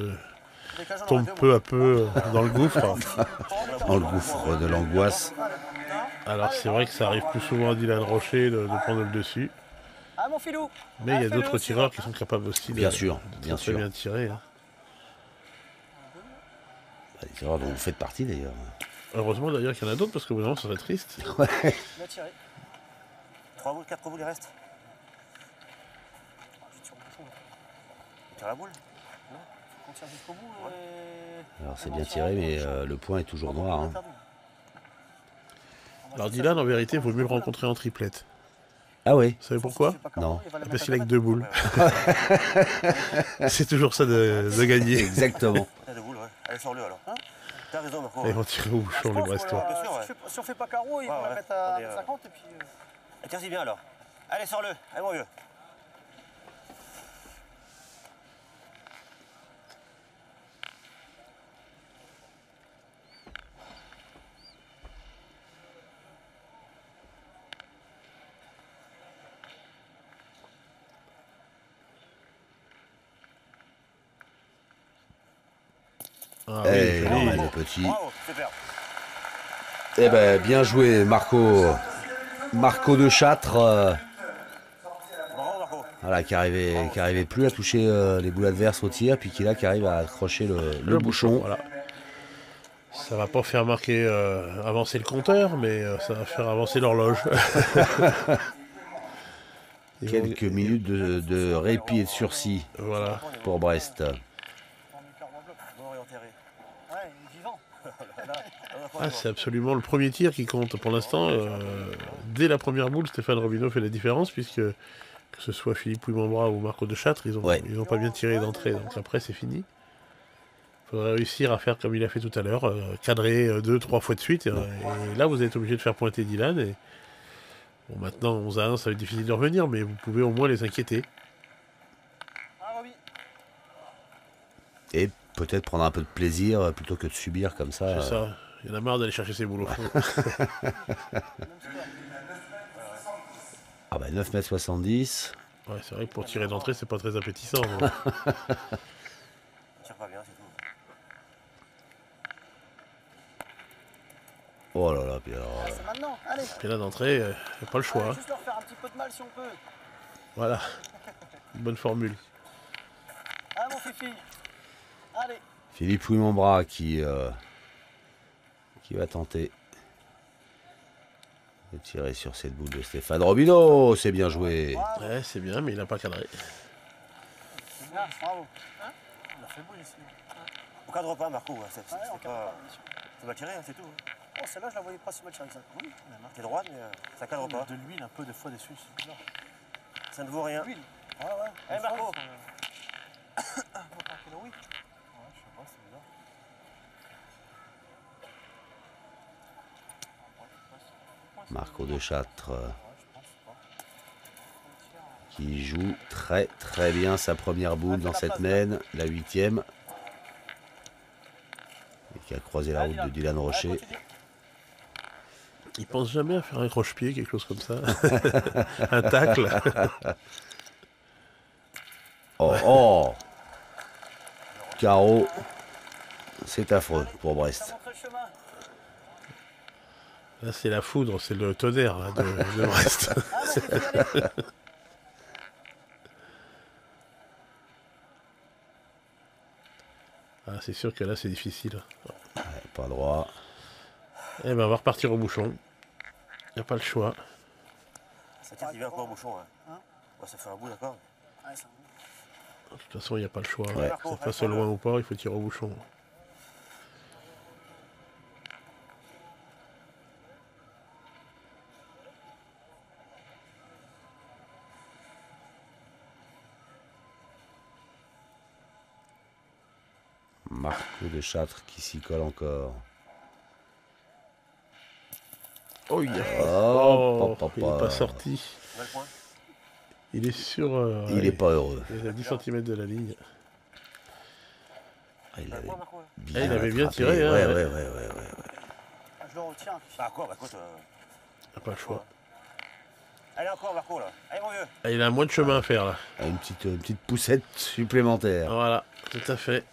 tombe peu à peu dans le gouffre. Dans le gouffre de l'angoisse. Alors c'est vrai que ça arrive plus souvent à Dylan Rocher de prendre le dessus. Ah mon filou. Mais il y a d'autres tireurs qui sont capables aussi Bien sûr, de bien très sûr. bien tirer. Hein. Les tireurs dont vous faites partie d'ailleurs. Heureusement d'ailleurs qu'il y en a d'autres parce que vraiment ça serait triste. Ouais. Il a tiré. 3 boules, 4 boules, il reste. Je tire au bouchon. Tu tires la boule? On tire jusqu'au bout. Et... Alors c'est bien tiré, mais le point est toujours noir. Hein. Alors Dylan en vérité il vaut mieux le rencontrer en triplette. Ah oui? Vous savez pourquoi? Non. Parce qu'il a que 2 boules. C'est toujours ça de gagner. Exactement. T'as 2 boules, ouais. Allez, sors-le alors. T'as raison, Marco. Et ils vont tirer au bouchon les Brestois. Si on fait pas carreau, ils vont la mettre à 50 et puis... Tiens-y bien alors. Allez, sors-le. Allez, mon vieux. Ah, Eh, oui, joli. le petit. Bravo, super. Eh ben, bien joué, Marco. Marco de Châtre. Bravo, Marco. Voilà, qui arrivait plus à toucher les boules adverses au tir, puis qui arrive à accrocher le bouchon. Voilà. Ça va pas faire marquer avancer le compteur, mais ça va faire avancer l'horloge. Quelques minutes de répit et de sursis Voilà. pour Brest. Bon orienté. Ouais, il est vivant. Ah, c'est absolument le premier tir qui compte pour l'instant. Dès la première boule, Stéphane Robineau fait la différence, puisque que ce soit Philippe Pouille-Membras ou Marco de Châtre, ils ont pas bien tiré d'entrée, donc après c'est fini. Il faudrait réussir à faire comme il a fait tout à l'heure, cadrer 2-3 fois de suite, et là vous êtes obligé de faire pointer Dylan. Et... Bon, maintenant 11-1, ça va être difficile de revenir, mais vous pouvez au moins les inquiéter. Ah, Roby. Et peut-être prendre un peu de plaisir plutôt que de subir comme ça. C'est ça. Il y en a marre d'aller chercher ses boules au fond. Ah bah 9,70 m. Ouais, c'est vrai que pour tirer d'entrée, c'est pas très appétissant. Mais... Tire pas bien, c'est tout. Oh là là, puis alors... C'est maintenant, allez. Et là d'entrée, il n'y a pas le choix. Hein. Juste leur faire un petit peu de mal si on peut. Voilà. Une bonne formule. Ah, mon fifi. Allez. Philippe Pouille-Membras qui va tenter de tirer sur cette boule de Stéphane Robineau. C'est bien joué. Ouais, c'est bien, mais il n'a pas cadré. C'est bien, bravo. Hein, on a fait boule ici. On cadre pas, Marco. C'est Ouais, on cadre pas... pas, bien sûr. Ça va tirer, hein, c'est tout. Oh, celle-là, je la voyais pas si mal tirée que ça. Oui, T'es droite, mais ça cadre pas. De l'huile un peu des fois dessus, c'est bizarre. Ça ne vaut rien. l'huile. Ouais, ouais. Eh, Marco. Oui. Ouais, je sais pas, c'est bizarre. Marco de Châtre Ouais, je pense pas. qui joue très très bien sa première boule dans cette mène, la 8e. Et qui a croisé la route de Dylan Rocher. Il pense jamais à faire un croche-pied, quelque chose comme ça. Un tacle. Oh, oh. Carreau. C'est affreux pour Brest. Montrez le chemin. Là, c'est la foudre, c'est le tonnerre là, de Brest. Ah, c'est sûr que là, c'est difficile. Ouais, pas droit. Eh ben, on va repartir au bouchon. Il n'y a pas le choix. Ça tire, il vient encore au bouchon. Hein. Ouais, ça fait un bout, d'accord. Ouais, ça De toute façon, il n'y a pas le choix. Ouais. Que ça fasse loin ou pas, il faut tirer au bouchon. Marco de Châtres qui s'y colle encore. Oh, Oh, il n'est pas sorti. Il est sur... il n'est pas heureux. Il est à 10 cm de la ligne. Ah, il avait il avait bien attrapé. tiré. Hein, ouais. Je le retiens. Bah quoi, bah écoute. T'as pas le choix. Allez encore Marco là. Allez mon vieux. Ah, il a moins de chemin à faire là. Ah, une petite poussette supplémentaire. Voilà, tout à fait.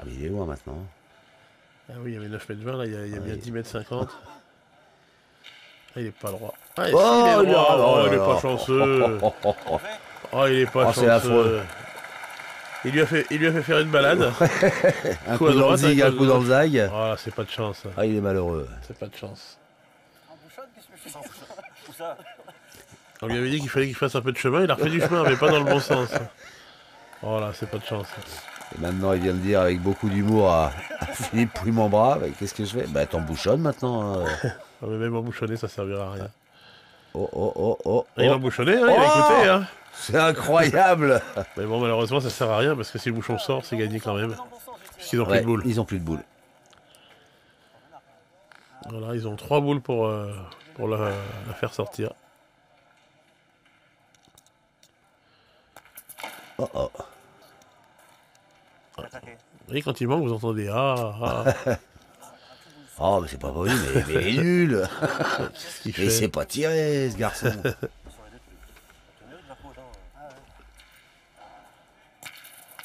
Ah mais il est loin maintenant. Ah oui, il y avait 9,20 m là, il y a bien 10,50 m. Ah, il est pas droit. Ah, Oh, si, il est droit. oh, Il est là, pas là. chanceux. Oh, il est pas Oh, c'est affreux. chanceux. Il lui a fait faire une balade. Un Coup coup à dans le droite, zig, un un coup coup à dans le zag. Ah, c'est pas de chance. Ah, il est malheureux. C'est pas de chance. En bouchonne, qu'est-ce que je fais? Où ça? On lui avait dit qu'il fallait qu'il fasse un peu de chemin. Il a refait du chemin, mais pas dans le bon sens. Oh là, c'est pas de chance. Et maintenant, il vient de dire avec beaucoup d'humour à Philippe Puy-Montbras, qu'est-ce que je fais? Bah, t'embouchonnes maintenant. Ah, mais même embouchonné, ça servira à rien. Oh. Et il a embouchonné, hein, il a écouté. Hein. C'est incroyable. Mais bon, malheureusement, ça sert à rien parce que si le bouchon sort, c'est gagné quand même. Puisqu'ils ont plus Ouais, de boules. ils ont plus de boules. Voilà, ils ont 3 boules pour la faire sortir. Oh. Et quand il manque, vous entendez ah. Oh, mais c'est pas possible, mais il est nul. Qu'est-ce qu'il Mais fait? c'est pas tiré, ce garçon.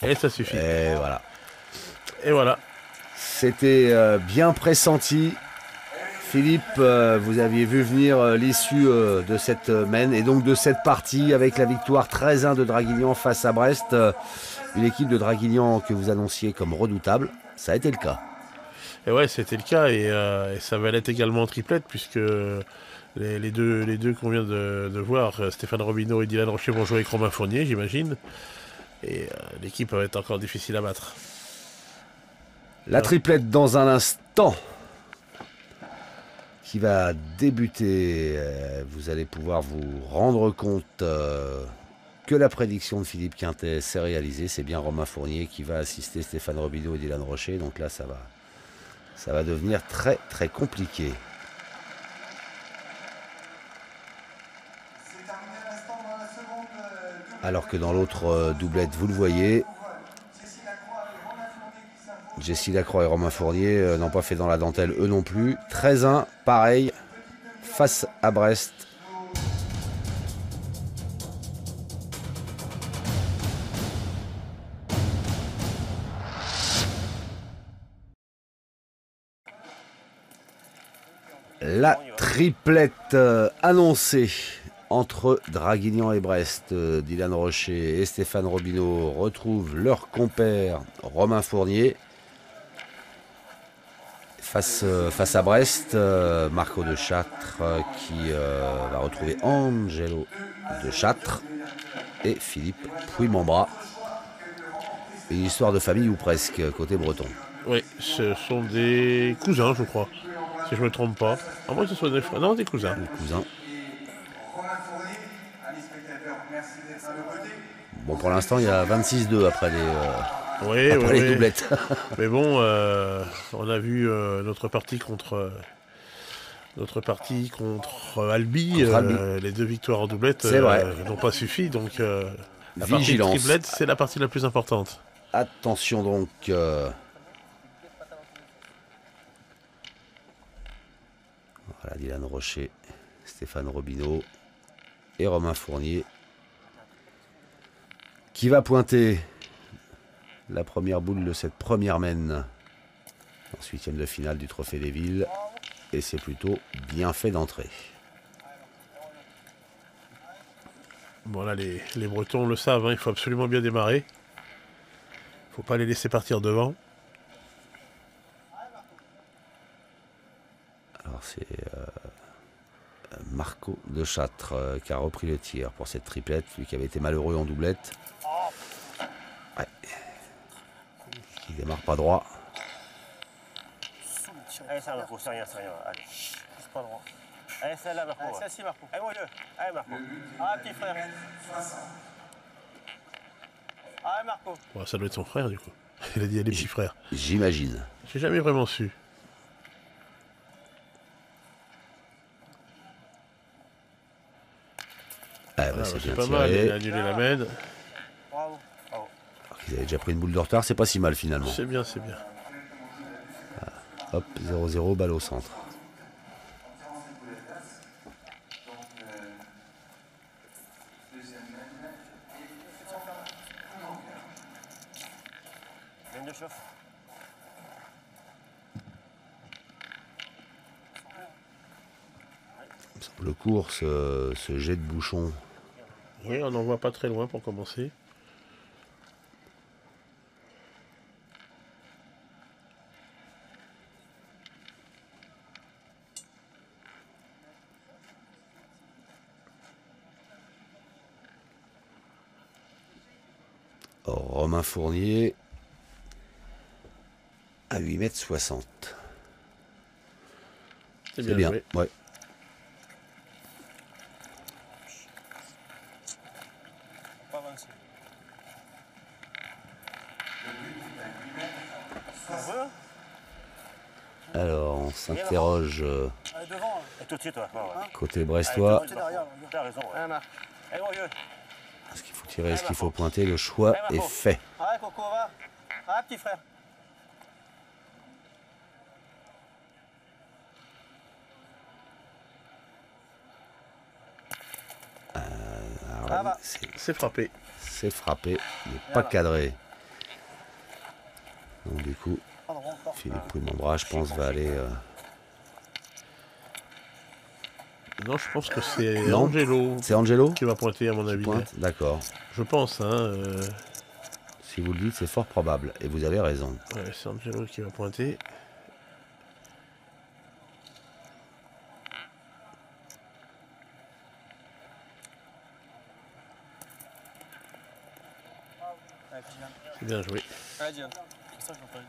Et ça suffit. Et voilà. Et voilà. C'était bien pressenti. Philippe, vous aviez vu venir l'issue de cette mène et donc de cette partie avec la victoire 13-1 de Draguignan face à Brest. Une équipe de Draguignan que vous annonciez comme redoutable. Ça a été le cas. Et ouais, c'était le cas. Et ça va l'être également en triplette puisque les deux qu'on vient de voir, Stéphane Robineau et Dylan Rocher, vont jouer avec Romain Fournier, j'imagine. Et l'équipe va être encore difficile à battre. La triplette dans un instant qui va débuter. Vous allez pouvoir vous rendre compte que la prédiction de Philippe Quintet s'est réalisée. C'est bien Romain Fournier qui va assister Stéphane Robineau et Dylan Rocher. Donc là, ça va devenir très très compliqué. Alors que dans l'autre doublette, vous le voyez, Jessie Lacroix et Romain Fournier n'ont pas fait dans la dentelle, eux non plus. 13-1, pareil, face à Brest. La triplette annoncée entre Draguignan et Brest. Dylan Rocher et Stéphane Robineau retrouvent leur compère Romain Fournier. Face à Brest, Marco de Châtres qui va retrouver Angelo de Châtres et Philippe Puy-Montbras. Une histoire de famille ou presque, côté breton. Oui, ce sont des cousins, je crois. Si je me trompe pas. À moins que ce soit des frères. Non, des cousins. Des cousins. Bon, pour l'instant, il y a 26-2 après les doublettes. Mais bon, on a vu notre partie contre Albi. Les 2 victoires en doublette n'ont pas suffi. Donc, la partie de triplette, c'est la partie la plus importante. Attention donc. Voilà, Dylan Rocher, Stéphane Robineau et Romain Fournier qui va pointer la première boule de cette première mène en 8e de finale du Trophée des Villes. Et c'est plutôt bien fait d'entrée. Voilà, les Bretons le savent, hein, il faut absolument bien démarrer. Il ne faut pas les laisser partir devant. Alors c'est Marco de Châtres qui a repris le tir pour cette triplette, lui qui avait été malheureux en doublette. Ouais. Qui démarre pas droit. Allez, ça Marco, c'est rien. Allez. C'est pas droit. Allez, celle-là, Marco. Allez, celle-ci, Marco. Allez, mon vieux. Allez, Marco. Ah, petit frère. Ah, Marco. Bon, ça doit être son frère du coup. Il a dit, elle est petits frères. J'imagine. J'ai jamais vraiment su. Ah, bah, Ah, c'est bah, bien pas mal, il tiré. a annulé la mène. Bravo. Alors qu'ils avaient déjà pris une boule de retard, c'est pas si mal finalement. C'est bien, c'est bien. Hop, 0-0, balle au centre. Ligne de chauffe. Le cours, ce jet de bouchon. Oui, on n'en voit pas très loin pour commencer. Romain Fournier à 8,60 m. C'est C'est bien. joué. Ouais. Pas avancer. Alors, on s'interroge Allez, devant. Et tout de suite, ouais. côté brestois. C'est derrière. T'as raison, ouais. Ouais, Marc. Allez, mon vieux. Est-ce qu'il faut tirer, est-ce qu'il faut pointer? Le choix est fait. Ouais, Coco, va. Ah, petit frère. Alors, Ah bah. C'est frappé. c'est frappé, il n'est pas cadré. Donc du coup, Philippe Pouille-Membras, je pense, va aller... Non, je pense que c'est Non. Angelo C'est Angelo qui va pointer à mon qui avis. pointe? D'accord. Je pense, hein. Si vous le dites, c'est fort probable. Et vous avez raison. Ouais, c'est Angelo qui va pointer. C'est bien joué. Allez, Diane. C'est ça que j'entends dire.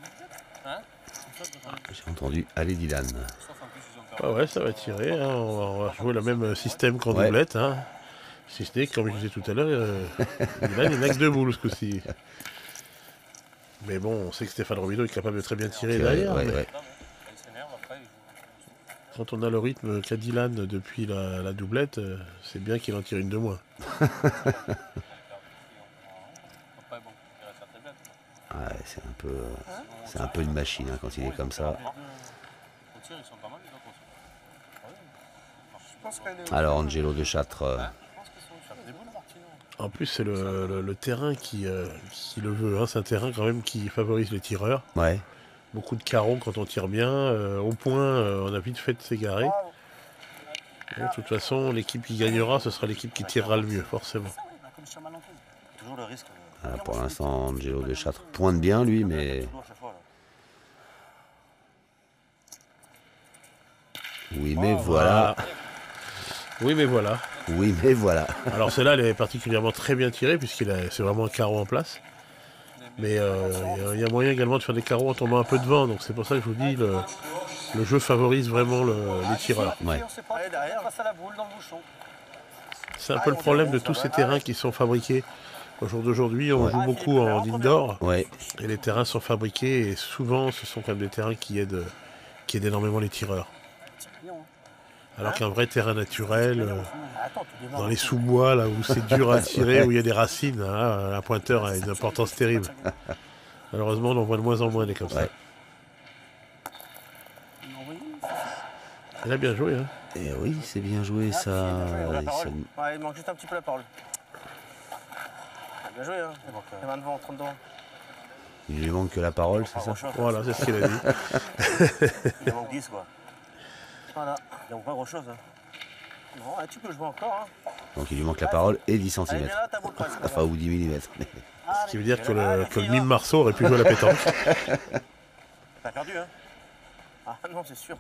Hein? C'est ça que j'entends dire. J'ai entendu aller Dylan. Sauf en plus, ils ont Ah ouais, ça va tirer. Hein. On va jouer le même système qu'en Ouais. doublette. Hein. Si ce n'est que, comme je disais tout à l'heure, là, il n'a que 2 boules ce coup-ci. Mais bon, on sait que Stéphane Robideau est capable de très bien tirer derrière. Ouais, mais ouais. Ils s'énervent après, ils jouent. Quand on a le rythme qu'a Dylan depuis la doublette, c'est bien qu'il en tire une de moins. Après, bon, il reste très bien. Ouais, c'est un peu une machine hein, quand il est comme ça. Au tir, ils sont pas mal, les autres aussi. Je pense qu'elle est. Alors Angelo de Châtres, Je pense qu'ils sont sur des boules, Martino. En plus, c'est le terrain qui le veut. Hein. C'est un terrain quand même qui favorise les tireurs. ouais. Beaucoup de carreaux quand on tire bien. Au point, on a vite fait de s'égarer. Bon, de toute façon, l'équipe qui gagnera, ce sera l'équipe qui tirera le mieux, forcément. Comme sur Malenton. Toujours le risque. Voilà, pour l'instant, Angelo de Châtres pointe bien lui, mais Toujours à chaque fois, là. oui, mais voilà. Oui, mais voilà. Oui, mais voilà. Alors celle-là, elle est particulièrement très bien tirée, c'est vraiment un carreau en place. Mais il y a moyen également de faire des carreaux en tombant un peu de vent. Donc c'est pour ça que je vous dis, le jeu favorise vraiment les tireurs. Ouais. On sait pas, Allez, derrière. face à la boule, dans le bouchon. C'est un peu le problème de tous ces terrains qui sont fabriqués. Au jour d'aujourd'hui, on joue beaucoup en indoor. Ouais. Et les terrains sont fabriqués et souvent ce sont quand même des terrains qui aident énormément les tireurs. Alors qu'un vrai terrain naturel, Attends, tu démarres. dans les sous-bois, là où c'est dur à tirer, où il y a des racines, hein, un pointeur a une importance terrible. Malheureusement, on en voit de moins en moins des comme ça. Ouais. Il a bien joué, hein. Et oui, c'est bien joué ça. Ouais, il manque juste un petit peu la parole. Bien joué, hein. Il y a 20 devant, 30 devant. Il lui manque que la parole, c'est ça? Voilà, c'est ce qu'il a dit. Il en manque 10, quoi. Voilà. Il manque pas grand chose. Hein. Bon, tu peux jouer encore, hein. Donc il lui manque la parole et 10 Allez, cm. viens là, ta boule presque. Enfin, ou 10 mm. Ce qui veut dire que le mime Marceau aurait pu jouer à la pétanque. T'as perdu, hein? Ah non, c'est sûr.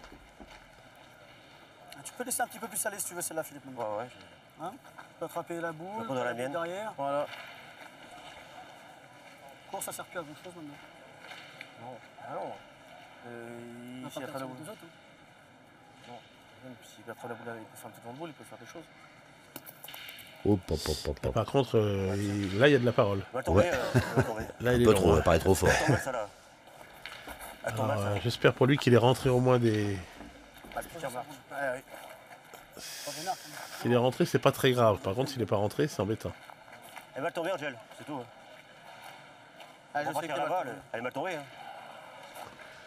Tu peux laisser un petit peu plus aller si tu veux celle-là, Philippe. Ouais, ouais. Hein, tu peux attraper la boule, Je prends dans la mienne. derrière. Voilà. Course, ça sert plus à grand chose maintenant. Non. Ah non. On a S'il pas attrape la personne boule. des autres, hein. Non. Même s'il attrape la boule, il peut faire un petit temps de boule, il peut faire des choses. Hop, hop, hop, hop, Là, hop. par contre, là, il y a de la parole. Va tomber, Ouais. va tomber. Là, Un il est peu long, trop, hein. ça paraît trop fort. Elle tombe, ça, là. Elle tombe, Alors, ça. j'espère pour lui qu'il est rentré au moins des... Ah, tiens, va. Ouais, ouais. S'il est rentré, c'est pas très grave. Par contre, s'il n'est pas rentré, c'est embêtant. Elle va tomber, Angel, c'est tout. Ah, On je va sais faire qu'elle là-bas, va elle est mal tombée. Hein.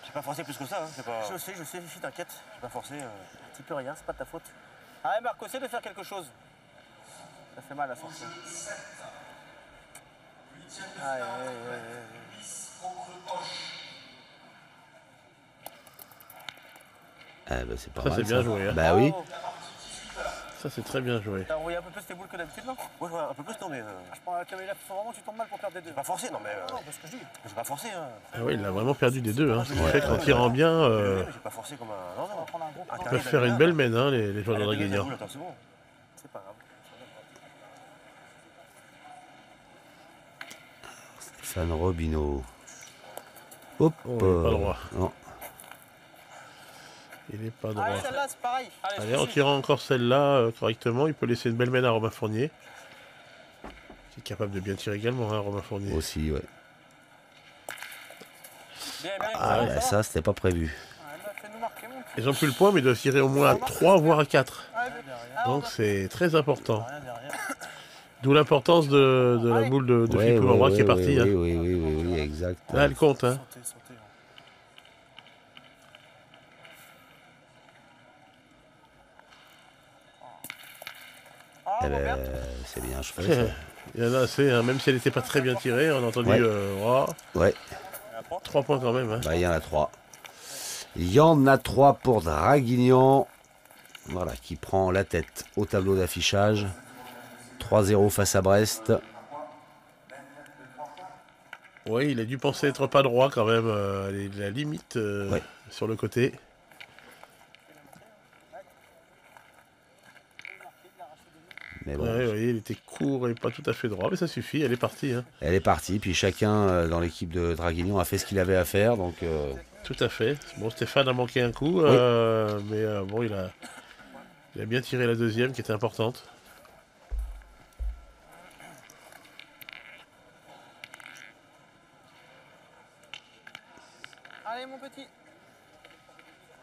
J'ai pas forcé plus que ça. Hein. C'est pas... Je sais, Fifi, t'inquiète. J'ai pas forcé. Tu peux rien, c'est pas de ta faute. Allez, Marco, essaie de faire quelque chose. Ça fait mal à sortir. Aïe, aïe, aïe, aïe. Ah, bah, c'est pas Ça, mal. c'est bien joué, hein. Bah oui. Bravo. Ça, c'est très bien joué. T'as envoyé un peu plus tes boules que d'habitude, non? Ouais, je vois un peu plus tomber. Je prends la caméra, il faut vraiment que tu tombes mal pour perdre des deux. J'ai pas forcé, non mais. Non, parce que je dis. J'ai pas forcé. Hein. Ah oui, il a vraiment perdu des deux. Hein. Ce qui Ouais, fait qu'en tirant bien, J'ai pas forcé comme un. Non, On va non. prendre un gros. Ah, ils peuvent faire une belle mène, hein, les joueurs de Draguignan. C'est bon. C'est pas grave. Stéphane Robineau. Hop. Oh, il est pas droit. Non. Il n'est pas droit. Ah, celle-là, c'est pareil. Allez, en tirant encore celle-là correctement, il peut laisser une belle mène à Romain Fournier. Qui est capable de bien tirer également, hein, Romain Fournier. Aussi, ouais. Bien, bien. Ah, bah, ça, c'était pas prévu. Fais-nous marquer, mon petit. Ils ont plus le point, mais ils doivent tirer au moins à 3, voire à 4. Donc c'est très important. Rien derrière. D'où l'importance de la boule de Ouais, Philippe ouais, Mambra ouais, qui est ouais, partie. oui, Hein. oui, oui, oui, oui, exact. Là, elle compte. Hein. Sautez, sautez. Ah, Eh ben, Robert. c'est bien achevé, ça. Il y en a assez, hein, même si elle n'était pas très bien tirée. On a entendu Ouais. oh, Ouais, 3 points quand même. Hein. bah, il y en a 3. Il y en a 3 pour Draguignan. Voilà, qui prend la tête au tableau d'affichage. 3-0 face à Brest. Oui, il a dû penser être pas droit quand même. La limite Ouais. sur le côté. Mais bon, Ouais, vous voyez, il était court et pas tout à fait droit, mais ça suffit, elle est partie. Hein. elle est partie. Puis chacun dans l'équipe de Draguignan a fait ce qu'il avait à faire. Donc, Tout à fait. Bon, Stéphane a manqué un coup, mais bon, il a bien tiré la deuxième qui était importante. Allez, mon petit.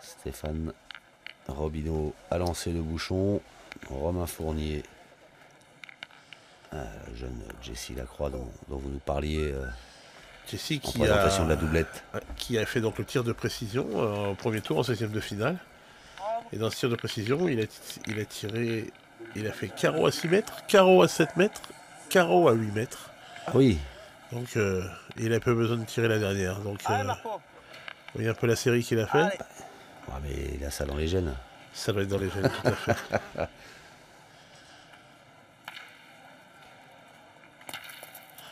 Stéphane Robineau a lancé le bouchon. Romain Fournier, jeune Jessie Lacroix dont vous nous parliez Jessie en présentation de la doublette. qui a fait donc le tir de précision au premier tour en 16e de finale. Et dans ce tir de précision, il a tiré, il a fait carreau à 6 mètres, carreau à 7 mètres, carreau à 8 mètres. Ah oui, Donc il a peu besoin de tirer la dernière. Donc Allez, Marco. vous voyez un peu la série qu'il a fait. Allez. ah, mais il a ça dans les gènes. Ça doit être dans les gènes, tout à fait.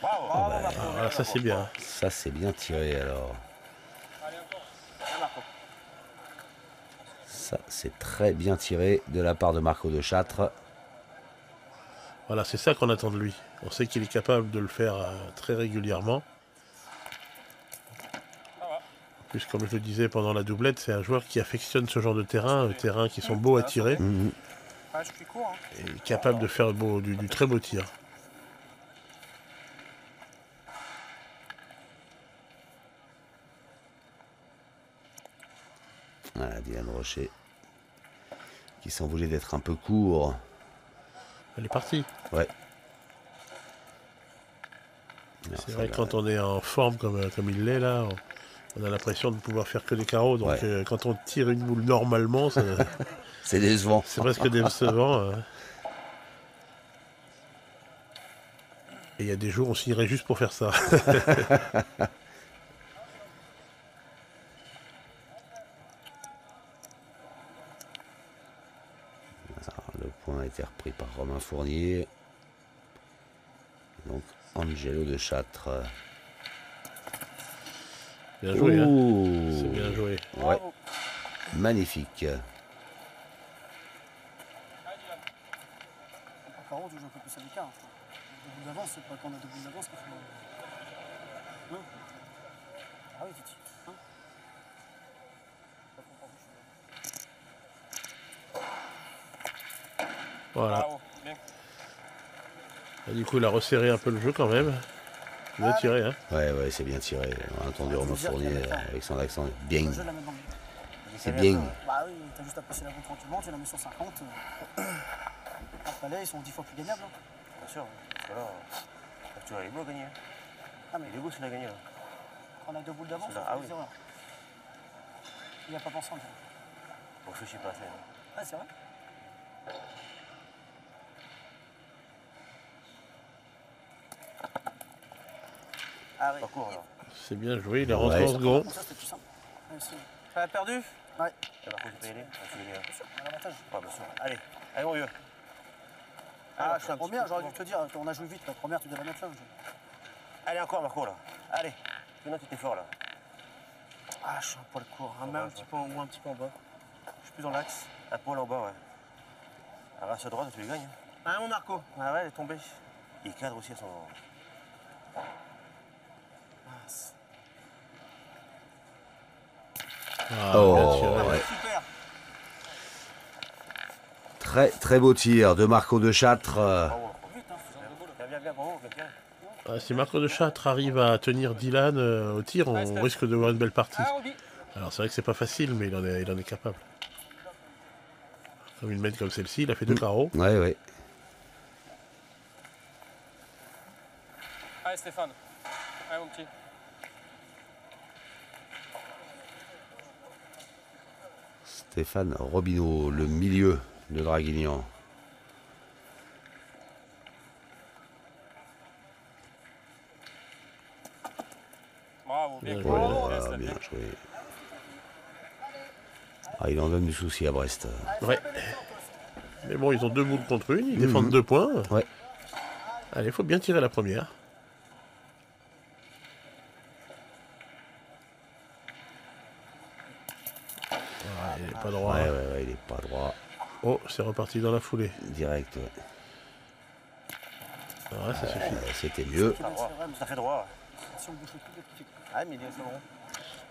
Bravo. Voilà, ça c'est bien. Ça, c'est bien tiré alors. Allez, Marco. Ça, c'est très bien tiré de la part de Marco de Châtres. Voilà, c'est ça qu'on attend de lui. On sait qu'il est capable de le faire très régulièrement. En plus, comme je le disais pendant la doublette, c'est un joueur qui affectionne ce genre de terrains qui sont beaux à tirer, Mhm. Ah, je suis court. Hein. et capable de faire du très beau tir. Voilà, Dylan Rocher qui sont obligés d'être un peu court. Elle est partie. Ouais. Alors, C'est ça vrai va. que quand on est en forme comme il l'est là, on a l'impression de pouvoir faire que des carreaux. Donc Ouais. quand on tire une boule normalement, C'est décevant. c'est presque décevant. Et il y a des jours, on signerait juste pour faire ça. Alors, le point a été repris par Romain Fournier. Donc Angelo de Châtres. Bien joué, hein. Ouh. C'est bien joué. Ouais, magnifique. Par contre, je joue un peu plus à l'écart. Double d'avance, c'est pas quand on a double d'avance qu'il faut. Hein ah oui, Titi. Hein Voilà. Bravo. Bien. Et du coup, il a resserré un peu le jeu quand même. Bien tiré, hein. Ouais, c'est bien tiré. On a entendu Romain Fournier avec son accent. Bien. Le jeu de la mettre dans le but. C'est bien. Bah oui, t'as juste à passer la boucle tranquillement, tu la mets sur 50. Après là, ils sont 10 fois plus gagnables. Hein. Bien sûr. Parce que là, tu vois, il est beau à gagner. Ah, mais Il est beau s'il a gagné là. quand on a 2 boules d'avance, C'est là, on ah fait oui. des erreurs. Il n'y a pas pensé en fait. Bon, je suis pas assez. Ah, c'est vrai. Ah oui. Pas court là. C'est bien joué, il est rentré en second. Ça, c'était plus simple. Ouais, c'est- T'as perdu? Ouais, Et par contre, tu peux y aller. Tu veux y aller. bien sûr, on a l'avantage. Ouais, bien sûr. Allez, allez mon vieux. Ah, je suis la première, j'aurais dû te dire, on a joué vite, la première, tu devais la mettre là. Allez encore Marco là. Allez. Maintenant tu t'es fort là. Ah, je suis un poil court. Un un petit peu en haut, un petit peu en bas. Je suis plus dans l'axe. Un poil en bas, ouais. Alors, à droite, tu les gagnes. Ah, mon Marco. Ah ouais, elle est tombée. Il cadre aussi à son. Mince. Ah, Oh, bien tiré. ouais. Super. Très beau tir de Marco de Châtres. Bravo, viens, bravo, viens. Ah, si Marco de Châtres arrive à tenir Dylan au tir, on risque de voir une belle partie. Alors c'est vrai que c'est pas facile, mais il en est capable. Comme une mène comme celle-ci, il a fait 2 carreaux. Ouais. Allez Stéphane, allez mon petit. Stéphane Robineau, le milieu de Draguignan. Bravo, bien joué. Voilà, bien joué. Ah, il en donne du souci à Brest. Ouais. Mais bon, ils ont 2 boules contre une, ils défendent 2 points. Ouais. Allez, il faut bien tirer la première. Ah, il est pas droit. Ouais, il est pas droit. Oh, c'est reparti dans la foulée. Direct, ouais. Ah, ça suffit. C'était mieux. Tout à fait droit. Si on bouge le truc, il fait Ah, mais il est sur le rond.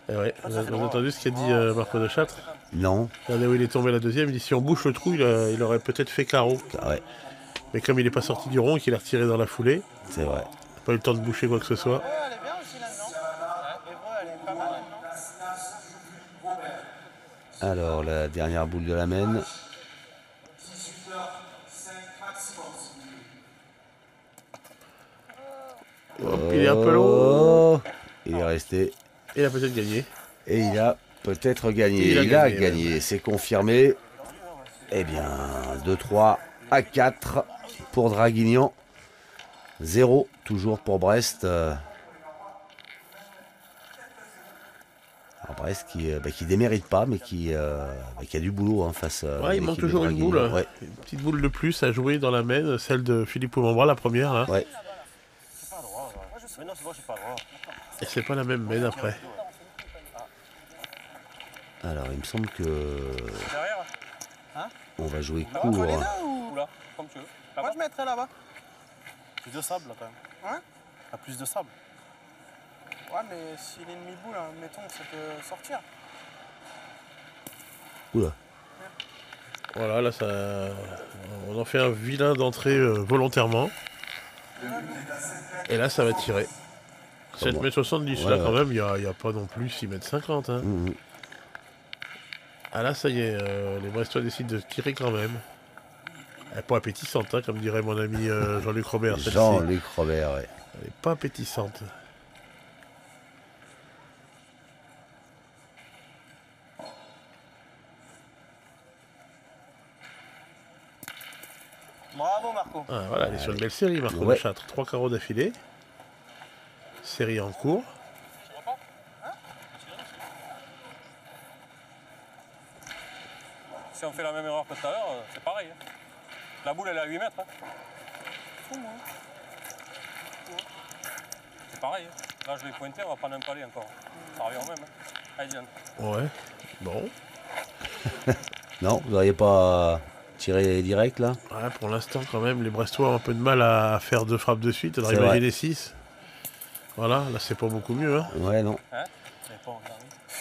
Eh ouais, vous avez entendu ce qu'a dit Marco de Châtres? Non. Regardez où il est tombé la deuxième, il dit si on bouche le trou, il aurait peut-être fait carreau. Ah ouais, Mais comme il n'est pas sorti du rond et qu'il a retiré dans la foulée, c'est vrai. il n'a pas eu le temps de boucher quoi que ce soit. Ouais, elle est bien aussi là-dedans. Évreux, elle est pas mal là-dedans. Alors, la dernière boule de la mène. Hop, il est un peu long. Oh, il est resté. Et il a peut-être gagné. Et il a peut-être gagné. Il a gagné, c'est confirmé. Eh bien, 2-3 à 4 pour Draguignan. 0 toujours pour Brest. Alors Brest qui démérite pas, mais qui a du boulot hein, face à. Ouais, il manque l'équipe de toujours une boule. Draguignan. Ouais. Une petite boule de plus à jouer dans la main, celle de Philippe Pouvambras, la première. Là. Ouais. C'est pas droit. Mais non, c'est bon, je suis pas droit. Et c'est pas la même main après. Alors, il me semble que Derrière, on va jouer On va court. les deux ou... ou là, comme tu veux. Moi, je mettrais là-bas. plus de sable là quand même. Hein? Ah, plus de sable. Ouais, mais s'il est demi-boule, hein, mettons, ça peut sortir. Oula. Voilà, là, ça, on en fait un vilain d'entrée volontairement. Et là, ça va tirer. 7,70 m, là, quand même, il n'y a pas non plus 6,50 m. Hein. Mmh. Ah là, ça y est, les Brestois décident de tirer quand même. Elle n'est pas appétissante, hein, comme dirait mon ami Jean-Luc Robert. celle-ci. Jean-Luc Robert, ouais. Elle n'est pas appétissante. Bravo, Marco. Ah, voilà, elle est sur une belle série, Marco Ouais. de Châtres. 3 carreaux d'affilée. Série en cours. Si on fait la même erreur que tout à l'heure, c'est pareil. Hein. La boule, elle est à 8 mètres. Hein. C'est pareil. Hein. Là, je vais pointer, on va prendre un palais encore. Ça revient au même. Hein. Allez, Diane. Ouais. Bon. Non, vous n'auriez pas tiré direct là? Ouais, pour l'instant, quand même, les Brestois ont un peu de mal à faire 2 frappes de suite. On C'est arrive à vrai. gagner 6. Voilà, là, c'est pas beaucoup mieux. Hein. Ouais, non. Hein, c'est pas encore.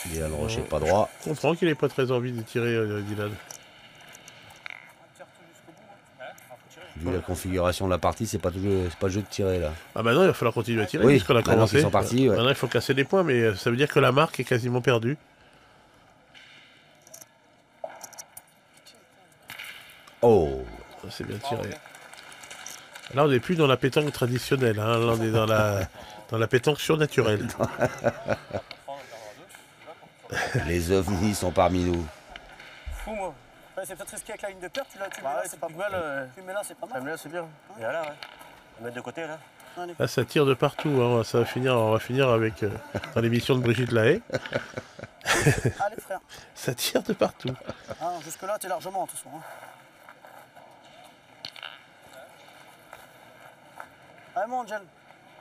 Dylan Rocher pas droit. Je comprends qu'il n'ait pas très envie de tirer Dylan. On tire tout jusqu'au bout. Hein. Hein, faut tirer. Vu la configuration de la partie, c'est pas le jeu de tirer là. Ah bah non, il va falloir continuer à tirer Oui, puisqu'on a maintenant commencé. qu'ils sont partis, ouais. Maintenant il faut casser des points, mais ça veut dire que la marque est quasiment perdue. Oh, C'est bien tiré. Là on n'est plus dans la pétanque traditionnelle, hein. Là on est dans la pétanque surnaturelle. les ovnis sont parmi nous. Fou, moi. Ouais, c'est peut-être risqué avec la ligne de perte, tu mets Bah là, ouais, c'est pas tu mal. mets là, Tu mets là, c'est pas mal. Mais là, c'est bien. Et là, ouais. On va mettre de côté, là. Là ça tire de partout, hein. On va finir avec dans l'émission de Brigitte Lahaye. Allez, frère. Ça tire de partout. Ah, jusque-là, t'es largement, de toute façon. Hein. Allez, mon Angel.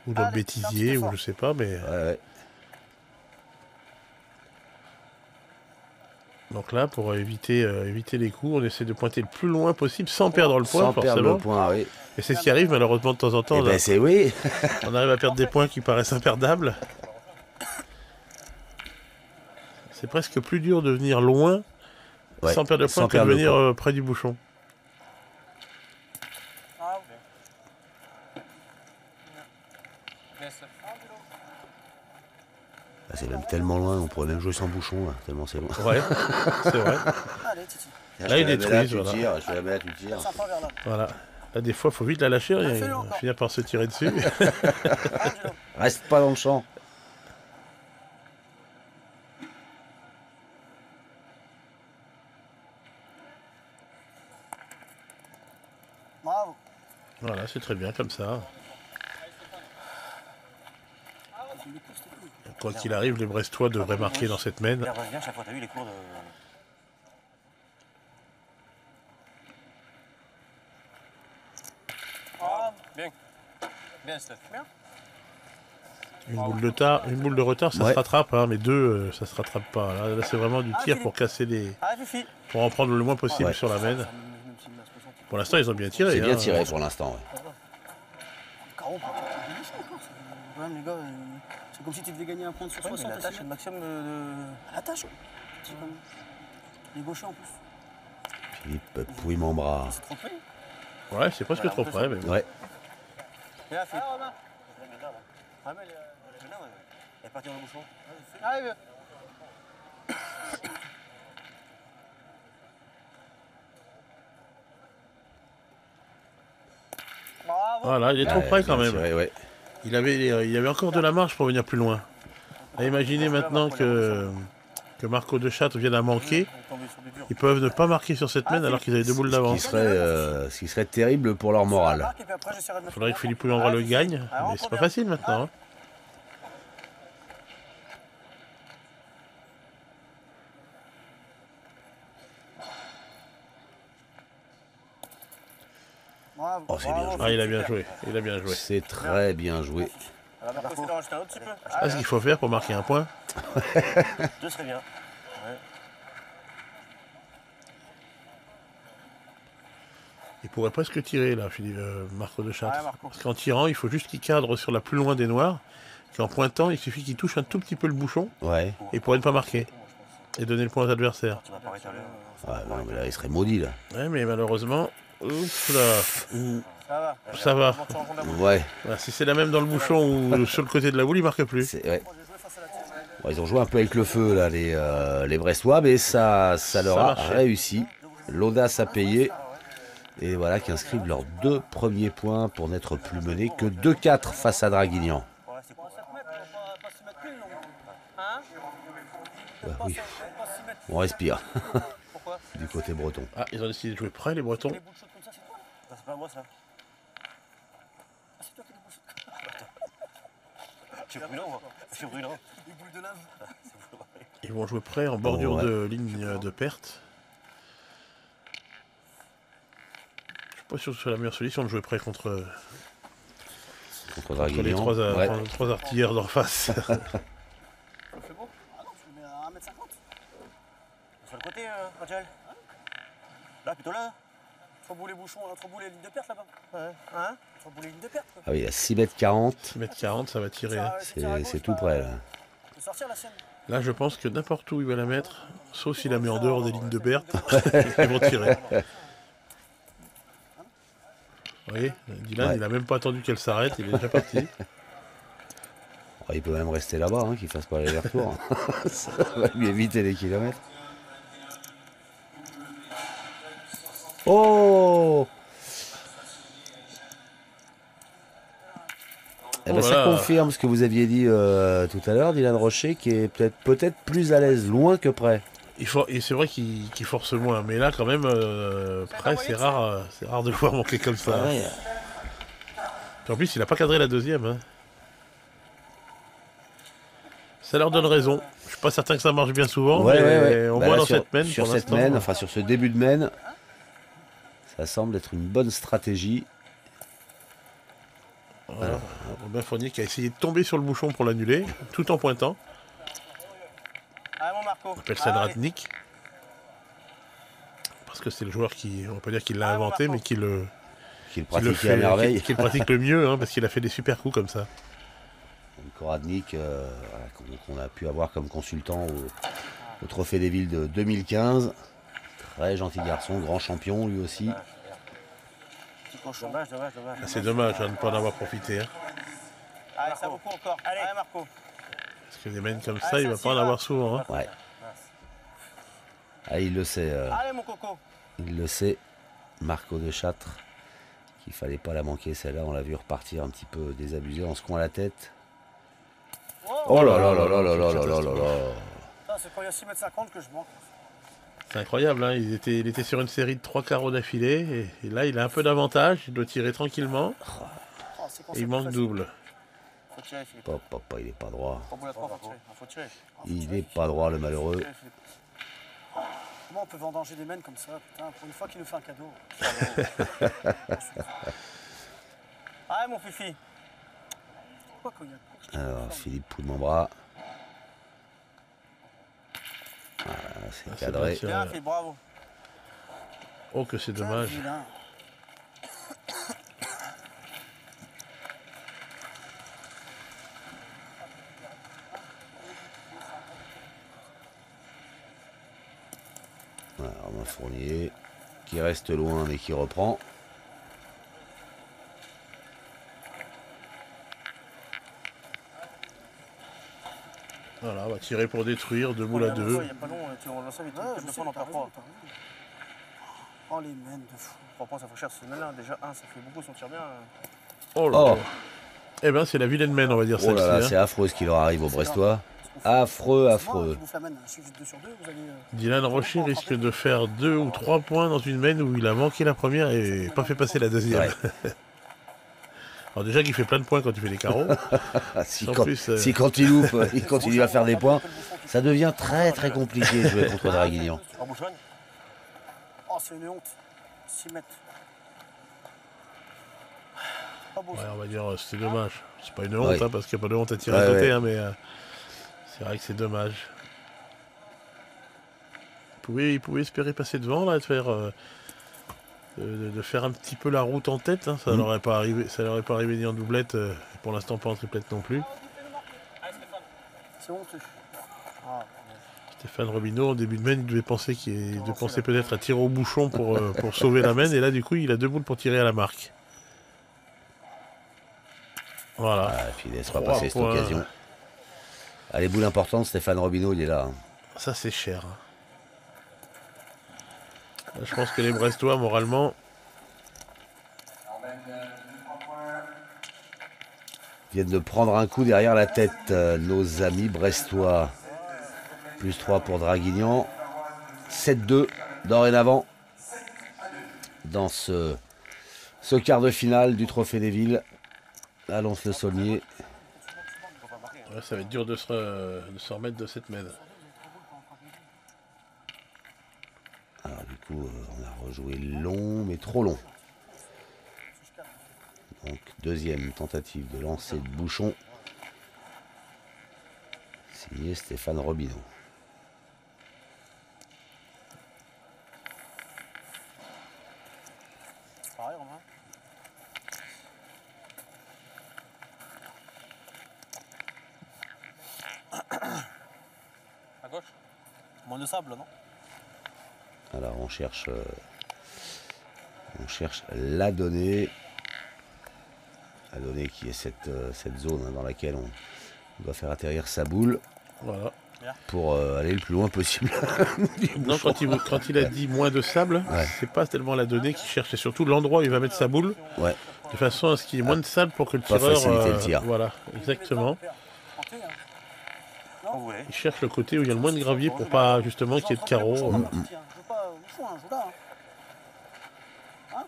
Ou dans le Allez, bêtisier, fais un ou petit je sais pas, mais... Ouais. Donc là, pour éviter les coups, on essaie de pointer le plus loin possible sans perdre le point, Sans forcément. perdre le point, oui. Et c'est ce qui arrive, malheureusement, de temps en temps. Eh ben c'est oui. On arrive à perdre des points qui paraissent imperdables. C'est presque plus dur de venir loin Ouais, sans perdre de sans points que de perdre le venir point. près du bouchon. Ah, Ah, c'est même tellement loin, on pourrait même jouer sans bouchon, là, tellement c'est loin. Ouais, c'est vrai. allez, Titi. Là, il détruit, voilà. Je te la mets là, tu tires. Sympa vers là. Voilà. Là, des fois, il faut vite la lâcher, il fais-le va encore. finir par se tirer dessus. Angelo. Reste pas dans le champ. Bravo. Voilà, c'est très bien comme ça. Quoi qu'il arrive, les Brestois devraient marquer dans cette mène. Regarde, reviens, chaque fois, t'as vu les cours de... Ah, Bien. Bien, Steph. Bien. Une boule de retard, ça Ouais. se rattrape, hein, mais deux, ça se rattrape pas. Là, c'est vraiment du tir pour casser les... allez, Fifi. pour en prendre le moins possible Ouais. sur la mène. Pour l'instant, ils ont bien tiré. C'est bien hein. tiré pour l'instant. Ouais. Carreau, pas encore. Quand même, les gars, c'est comme si tu devais gagner un point sur 60. la tâche, c'est le maximum de... À la tâche. C'est comme... Les gauchers en plus. Philippe Pouille-Membras. C'est trop près. Ouais, c'est presque trop près. Mais bon. Ouais. Viens, Philippe. Ah, mais elle est partie dans le bouchon. Arrive. Bravo. Voilà, il est trop près quand bien même. tiré, ouais. Il avait encore de la marge pour venir plus loin. À imaginer maintenant que Marco de Châtre vienne à manquer. Ils peuvent ne pas marquer sur cette mène alors qu'ils avaient deux boules d'avance. Ce qui serait terrible pour leur morale. Et puis après, j'essaierai de me Il faudrait que Philippe Pouillandra le gagne, mais c'est pas facile maintenant. hein. Bravo. Oh, c'est bien joué. Ah, il a bien joué. Il a bien joué. C'est très bien joué. Alors, Marco, c'est d'en rajouter un autre petit peu. Ah, ce qu'il faut faire pour marquer un point. Deux serait bien. Il pourrait presque tirer là, Philippe, Marco de Châtre. Ouais, Marco. Parce qu'en tirant, il faut juste qu'il cadre sur la plus loin des noirs. Qu'en pointant, il suffit qu'il touche un tout petit peu le bouchon Ouais. et il pourrait ne pas marquer. Et donner le point aux adversaires. Tu vas apparaître à l'heure. Ah, non, mais là, il serait maudit, là. Ouais, mais malheureusement, ouf là, Ça va. ça va. Ouais. Voilà, si c'est la même dans le bouchon ou sur le côté de la boule, il marque plus. Ouais. Bon, ils ont joué un peu avec le feu, là, les Brestois, mais ça leur Ça a marchait. réussi. L'audace a payé. Et voilà qui inscrivent leurs deux premiers points pour n'être plus menés que 2-4 face à Draguignan. On va 7 mètres, on va pas s'y mettre pile, non. Hein Bah oui, Pas s'y mettre. on respire. Pourquoi Du côté breton. Ah, ils ont décidé de jouer près, les Bretons. Les boules chaudes comme ça, c'est toi. Ça, c'est pas moi, ça. Ah, c'est toi qui as les boules chaudes. Je suis brûlant, moi. Je suis brûlant. Les boules de lave. Ils vont jouer près en bordure Ouais. de ligne de perte. Je suis pas sûr que ce soit la meilleure solution de jouer près contre Contre les Draguignan. Ouais. trois artilleurs d'en face. C'est beau. Ah non, tu le mets à 1m50. Sur le côté, Angel. Là, plutôt là. 3 boules et bouchons, 3 boules et ligne de perte là-bas. Ouais. Hein 3 boules et ligne de perte. Quoi. Ah oui, il a 6m40. 6m40, ça va tirer. hein. C'est tout près, là. Tu peux sortir la sienne. Là, je pense que n'importe où il va la mettre, sauf s'il la met en dehors des lignes de perte, ils vont tirer. Vous voyez, Dylan, Ouais. il a même pas attendu qu'elle s'arrête, il est déjà parti. Oh, il peut même rester là-bas, hein, qu'il fasse pas l'aller-retour. Ça va lui éviter les kilomètres. Oh! Eh ben, Oh là ça là. confirme ce que vous aviez dit tout à l'heure, Dylan Rocher, qui est peut-être plus à l'aise loin que près. Et c'est vrai qu'il force moins, mais là quand même, près c'est rare de le voir manquer comme ça. Ah ouais. Puis en plus, il a pas cadré la deuxième. Hein. Ça leur donne raison. Je suis pas certain que ça marche bien souvent, mais au Bah moins là, dans cette mène, sur pour cette l'instant, mène, enfin sur ce début de mène, ça semble être une bonne stratégie. voilà. Robin Fournier qui a essayé de tomber sur le bouchon pour l'annuler, tout en pointant. Allez, mon Marco. On appelle ça Allez. Dratnik. Parce que c'est le joueur qui, on va pas dire qu'il l'a Ah, inventé, bon, mais qui le Qu'il qui le pratiquait à merveille. qui le pratique le mieux, hein, parce qu'il a fait des super coups comme ça. Koradnik, voilà, qu'on a pu avoir comme consultant au Trophée des Villes de 2015. Très gentil garçon, grand champion lui aussi. Petit cochon. Dommage. Ah, c'est dommage hein, de ne pas en avoir profité. Hein, Allez, ça beaucoup encore. Allez, Marco. parce que des mènes comme ça, Allez, il ça va s'y pas en va. avoir souvent. Hein. Ouais. Ah, il le sait, Allez, mon coco. Marco de Châtres, qu'il fallait pas la manquer celle-là. On l'a vu repartir un petit peu désabusé en secouant la tête. Oh là là là là là là là là là là. Ça, c'est quand il y a 6,50 m que je manque. C'est incroyable, hein, il était sur une série de 3 carreaux d'affilée, et là il a un peu d'avantage, il doit tirer tranquillement, Oh, c'est quand et c'est il plus manque facile. double. Faut tirer, Philippe. Papa, il est pas droit. Pas bout à 3, faut tirer. Faut tirer. Il est pas droit, le malheureux. Tirer, Philippe. Comment on peut vendanger des mènes comme ça, putain, pour une fois qu'il nous fait un cadeau. Allez, mon fifi. Pourquoi quand il y a course, je te Alors, fais Philippe Poudmembras. Voilà, c'est Ah, c'est cadré. bien, Bien, Philippe, bravo. Oh que c'est Putain, dommage. vilain. Voilà, Romain Fournier, qui reste loin mais qui reprend. Voilà, on va tirer pour détruire, 2 boules à 2. Il y a pas long, tu relance ça vite. Ouais, je Deux sais, fois, on en t'as perd raison, 3. t'as raison. Oh, les mènes de fou. 3 points, ça fait cher. C'est là, déjà 1, ça fait beaucoup, si on tire bien. Oh là Oh, là. Eh ben c'est la vilaine mène, on va dire oh là là, celle-ci. c'est Hein. affreux ce qui leur arrive aux C'est Brestois. grave. Affreux, C'est moi affreux. qui bouffe la mène. Il suffit de 2 sur 2, vous allez. Dylan Rocher risque de faire 2 ou 3 points dans une mène où il a manqué la première et pas fait passer la deuxième. Ouais. Alors déjà qu'il fait plein de points quand il fait les carreaux. Ah, si, En quand, plus, si quand il loupe, il continue à faire des points, ça devient très très compliqué de jouer contre Draguignan. En bouchonne. Oh, c'est une honte. 6 mètres. Pas beau Ouais, ça. on va dire c'est dommage. C'est pas une honte, Ouais. hein, parce qu'il n'y a pas de honte à tirer Ouais, à côté, ouais. hein, mais c'est vrai que c'est dommage. Il pouvait espérer passer devant, là, de faire un petit peu la route en tête. Hein, ça n'aurait pas arrivé ni en doublette, pour l'instant pas en triplette non plus. C'est honteux. Ah, Stéphane Robineau, en début de mène, il devait penser peut-être à tirer au bouchon pour sauver la mène, et là du coup il a 2 boules pour tirer à la marque. Voilà. Ah, et puis il laisse pas 3 passer cette points. occasion. Ah, les boules importantes, Stéphane Robineau, il est là. Hein. Ça c'est cher. Là, je pense que les Brestois, moralement, Viennent de prendre un coup derrière la tête, nos amis brestois. Plus 3 pour Draguignan. 7-2 dorénavant dans ce quart de finale du Trophée des Villes à Lons-le-Saulnier. ouais, ça va être dur de se remettre de cette mène. Alors du coup, on a rejoué long, mais trop long. Donc deuxième tentative de lancer de bouchon. Signé Stéphane Robineau. C'est pareil, Romain. À gauche. Moins de sable, non? Alors on cherche la donnée. à donner qui est cette zone hein, dans laquelle on doit faire atterrir sa boule Voilà. pour aller le plus loin possible. Non, quand il a dit moins de sable, Ouais. c'est pas tellement la donnée qu'il cherche, c'est surtout l'endroit où il va mettre sa boule, Ouais. de façon à ce qu'il y ait moins de sable pour que le Pas tireur... faciliter le tir. Voilà, exactement. Quand vous voulez. Il cherche le côté où il y a le moins de gravier pour pas justement qu'il y ait de carreaux. Je joue pas au bouchon, hein, je joue là. Hein.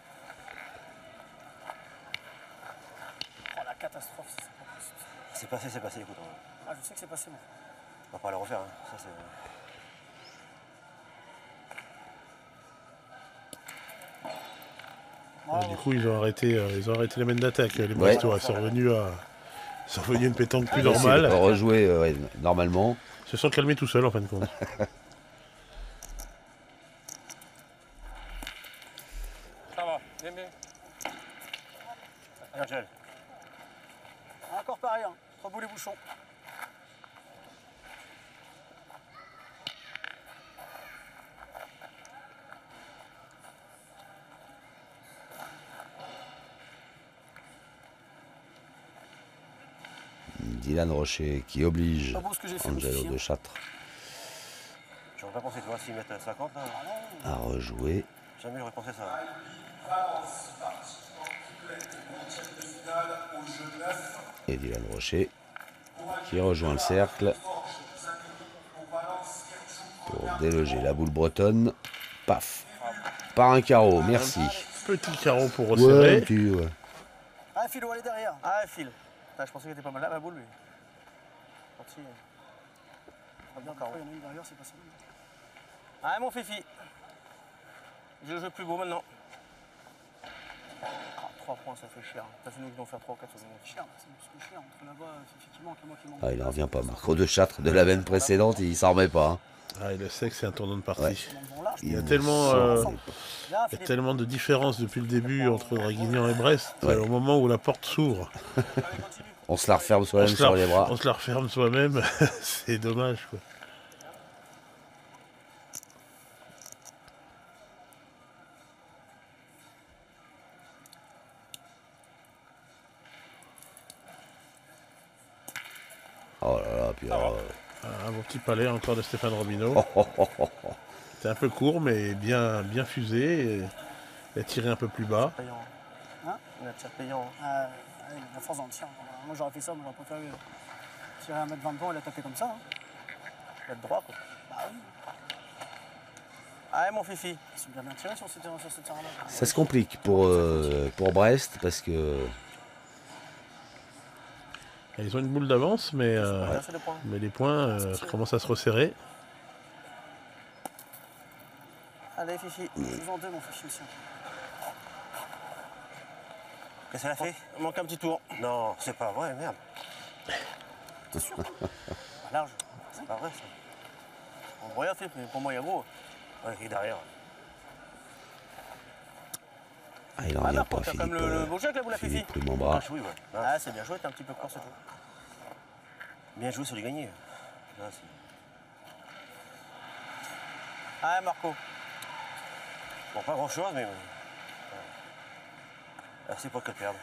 Oh la catastrophe, c'est pas possible. C'est passé, écoute. Ah, je sais que c'est passé, moi. On va pas le refaire, hein. Ça, c'est... Du coup, ils ont arrêté la main d'attaque, les Brestois. Ils sont revenus à une pétanque plus normale. Rejouer ouais, normalement. Ils se sont calmés tout seuls en fin de compte. Ça va, bien, bien. Allez, Angel. Encore pareil, hein. 3 boules les bouchons. Dylan Rocher qui oblige Pas beau ce que j'ai fait, Angelo aussi, hein. de Châtres J'aurais pas pensé, tu vois, s'ils mettent 50, là, à rejouer. jamais j'aurais pensé ça. Et Dylan Rocher qui rejoint le cercle pour déloger la boule bretonne. Paf. Par un carreau, merci. Petit carreau pour Ouais, resserrer. ouais. Ah, Philo, elle est derrière. Ah, file. Putain, je pensais qu'elle était pas mal là, ma boule, lui. Parti. Regarde, il y en a une derrière, c'est passé. Ah, mon fifi. Je joue plus beau maintenant. Ah, 3 points, ça fait cher. T'as fini, nous devons faire 3 ou 4 secondes. Cher, c'est plus cher. Entre là-bas, effectivement, et moi qui manque. Ah, il en revient pas. Marco de Châtres de la veine précédente, il s'en remet pas. Hein. Ah, il sait que c'est un tournant de partie. Ouais. Il y a Il tellement, s'en remet pas. il y a tellement de différences depuis le début entre Draguignan et Brest. Ouais. Au moment où la porte s'ouvre, On se la referme soi-même sur les bras. on se la referme soi-même. C'est dommage, quoi. Oh là là, puis alors, Un bon petit palais encore de Stéphane Robineau. C'était un peu court, mais bien fusé. Et il a tiré un peu plus bas. Payant. Hein? On a tir payant. La force dans le tir. Moi, j'aurais fait ça, moi, j'aurais préféré tirer 1m20 devant et la taper comme ça. Hein. Il y a le droit, quoi. Bah oui, Ah, mon fifi. ils sont bien tirés sur ce terrain-là. ça se complique pour Brest parce que Ils ont une boule d'avance, mais C'est le point. les points commencent à se resserrer. Allez, fifi. Je vous en deux, mon fichier aussi. Qu'est-ce qu'elle a fait? Il manque un petit tour. Non, c'est pas vrai, merde. Large. C'est pas vrai, ça. On regarde, fait, mais pour moi, il y a gros. Ouais, il est derrière. ah, il en Ah, revient non, pas, t'as comme Philippe. le beau jeu avec la boule à fifi. Philippe plus mon bras. Ah, oui, ouais. Non, Ah, c'est bien joué, t'es un petit peu court, c'est tout. bien joué sur les gagnés. Là, c'est... Ah, Marco. Bon, pas grand-chose, mais... C'est pas que perdre.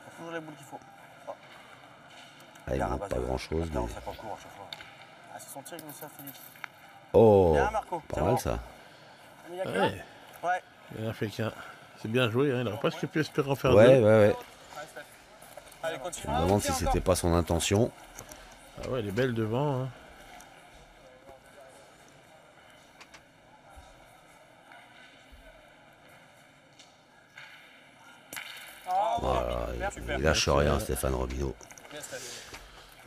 T'as toujours les boules qu'il faut. Ah, il manque pas grand-chose. Mais... 50 cours à chaque fois. Ah, c'est son tir qui met ça, Philippe. Oh, Bien, Marco. pas c'est mal bon. ça. Mais il y a que Ouais, Ouais. il en a fait qu'un. C'est bien joué, hein. Il n'aurait presque pu espérer en faire Ouais, deux. ouais. Allez, Je continue. me demande si c'était pas son intention. Ah ouais, elle est belle devant. Hein. Voilà, il lâche rien, Stéphane Robineau. Bien, Steph.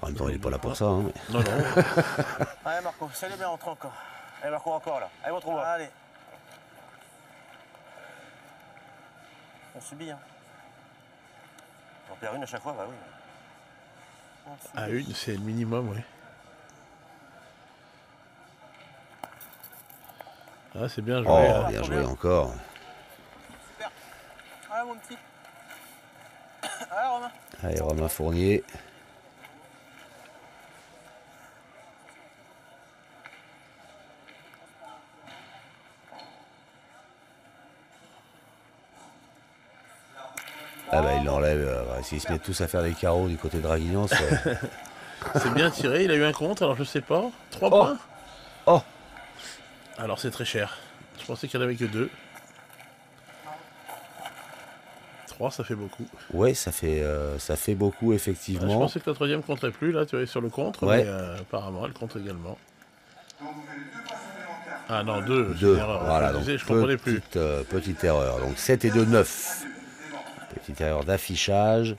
En même temps, il est pas là pour ça. Hein, mais... Non, non. Allez, Marco. Salut bien, rentre encore. Allez, Marco, encore, là. Allez, montre-moi. Allez. On subit, hein. On perd une à chaque fois, bah oui. On subit. À une, c'est le minimum, oui. Ah, c'est bien joué. Oh, hein. bien joué encore. Allez, mon petit. Allez, Romain. Allez, Romain Fournier. Ah bah il l'enlève. S'ils se mettent tous à faire des carreaux du côté de Draguignan, c'est... C'est bien tiré, il a eu un contre, alors je sais pas. 3 Oh. points. Oh. Alors c'est très cher. Je pensais qu'il n'y en avait que 2. 3, ça fait beaucoup. Ouais, ça fait beaucoup, Je effectivement. pensais que la troisième compterait plus, là, tu vois, sur le contre, Ouais. mais apparemment, elle compte également. Ah non, 2, c'est 2, une erreur. voilà, Je donc disais, je comprenais plus. petite erreur. Donc 7 et 2, 9. Petite erreur d'affichage.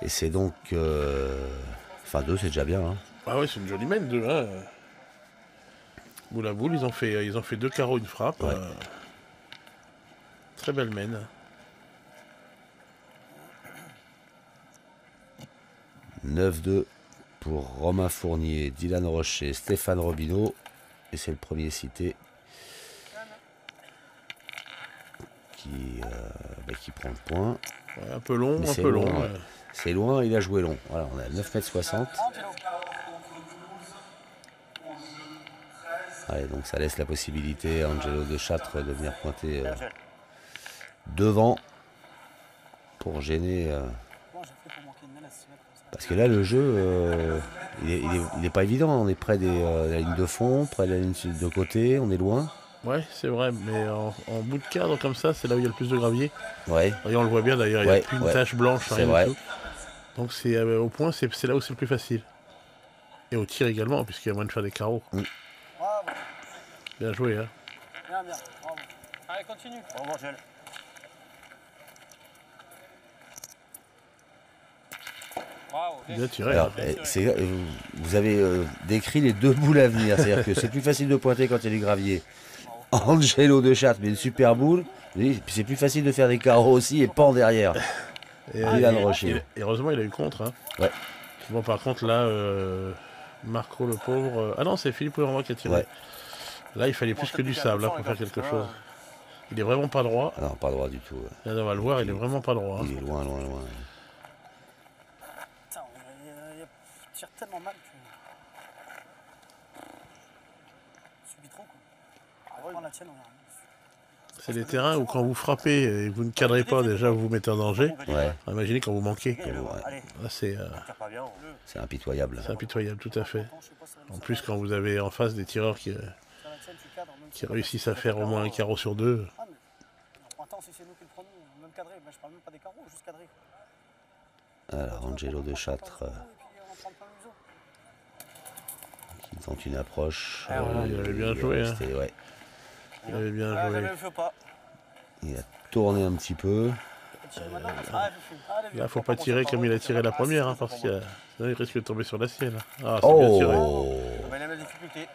Et c'est donc... Enfin 2, c'est déjà bien. Hein. Ah ouais, c'est une jolie main, 2. Hein. Boule à boule, ils ont fait 2 carreaux, une frappe. Ouais. Très belle main. 9-2 pour Romain Fournier, Dylan Rocher, Stéphane Robineau. Et c'est le premier cité qui prend le point. Ouais, un peu long, Mais un c'est peu long, long. ouais. C'est loin, il a joué long. Voilà, on a 9,60 m. Allez, donc ça laisse la possibilité à Angelo de Châtre de venir pointer devant pour gêner. Parce que là, le jeu, il est pas évident. On est près de la ligne de fond, près de la ligne de côté, on est loin. Ouais, c'est vrai, mais en bout de cadre comme ça, c'est là où il y a le plus de gravier. Ouais, Et on le voit bien d'ailleurs, il n'y a Ouais, plus une ouais. tache blanche, C'est rien du vrai. tout. Donc c'est au point, c'est là où c'est le plus facile. Et au tir également, puisqu'il y a moyen de faire des carreaux. Bravo. Bien joué, hein. Bien, bien. Bravo. Allez, continue. Bravo, Angèle. Bravo. Bien tiré. Alors, hein. vous avez décrit les deux boules à venir. C'est-à-dire que c'est plus facile de pointer quand il y a du gravier. Angelo de Châtre, mais une super boule. Oui, puis c'est plus facile de faire des carreaux aussi et pan derrière. Et, Dylan Rocher. et heureusement, il a eu contre. Hein. Ouais. Bon, par contre, là, Marco le pauvre. Ah non, c'est Philippe Ouerman qui a tiré. Ouais. Là, il fallait plus que du sable là, pour faire quelque chose. Il est vraiment pas droit. Ah non, pas droit du tout. Là, on va le voir, il est vraiment pas droit. hein. Il est loin, loin, loin. Putain, il tire tellement mal que. Il subit trop quoi. Prends la tienne, on verra. C'est des terrains où quand vous frappez et vous ne cadrez pas, déjà vous vous mettez en danger. Ouais, Imaginez quand vous manquez. Allez, Là, c'est tire pas bien. c'est impitoyable. impitoyable, tout à fait. Attends, je sais pas si ça va En plus, quand vous avez en face des tireurs qui faire la tienne, tu cadres, même si- réussissent à faire au moins un carreau sur 2. Ah, mais en pointant, si c'est nous qui le prenons, même cadré, mais je parle même pas des carreaux, juste cadré. Alors, Angelo de Châtre Et puis on prend plein le museau. qui tente une approche. il avait bien joué, hein. Ouais. Il avait bien Ah, joué. jamais le feu pas. Il a tourné un petit peu. Tirer maintenant. Ah, je fais. Allez, Là, faut pas tirer comme il a tiré la première, hein, parce que sinon il risque de tomber sur la sienne. Ah, c'est bien tiré. Oh Ah, bah, il aime la difficulté.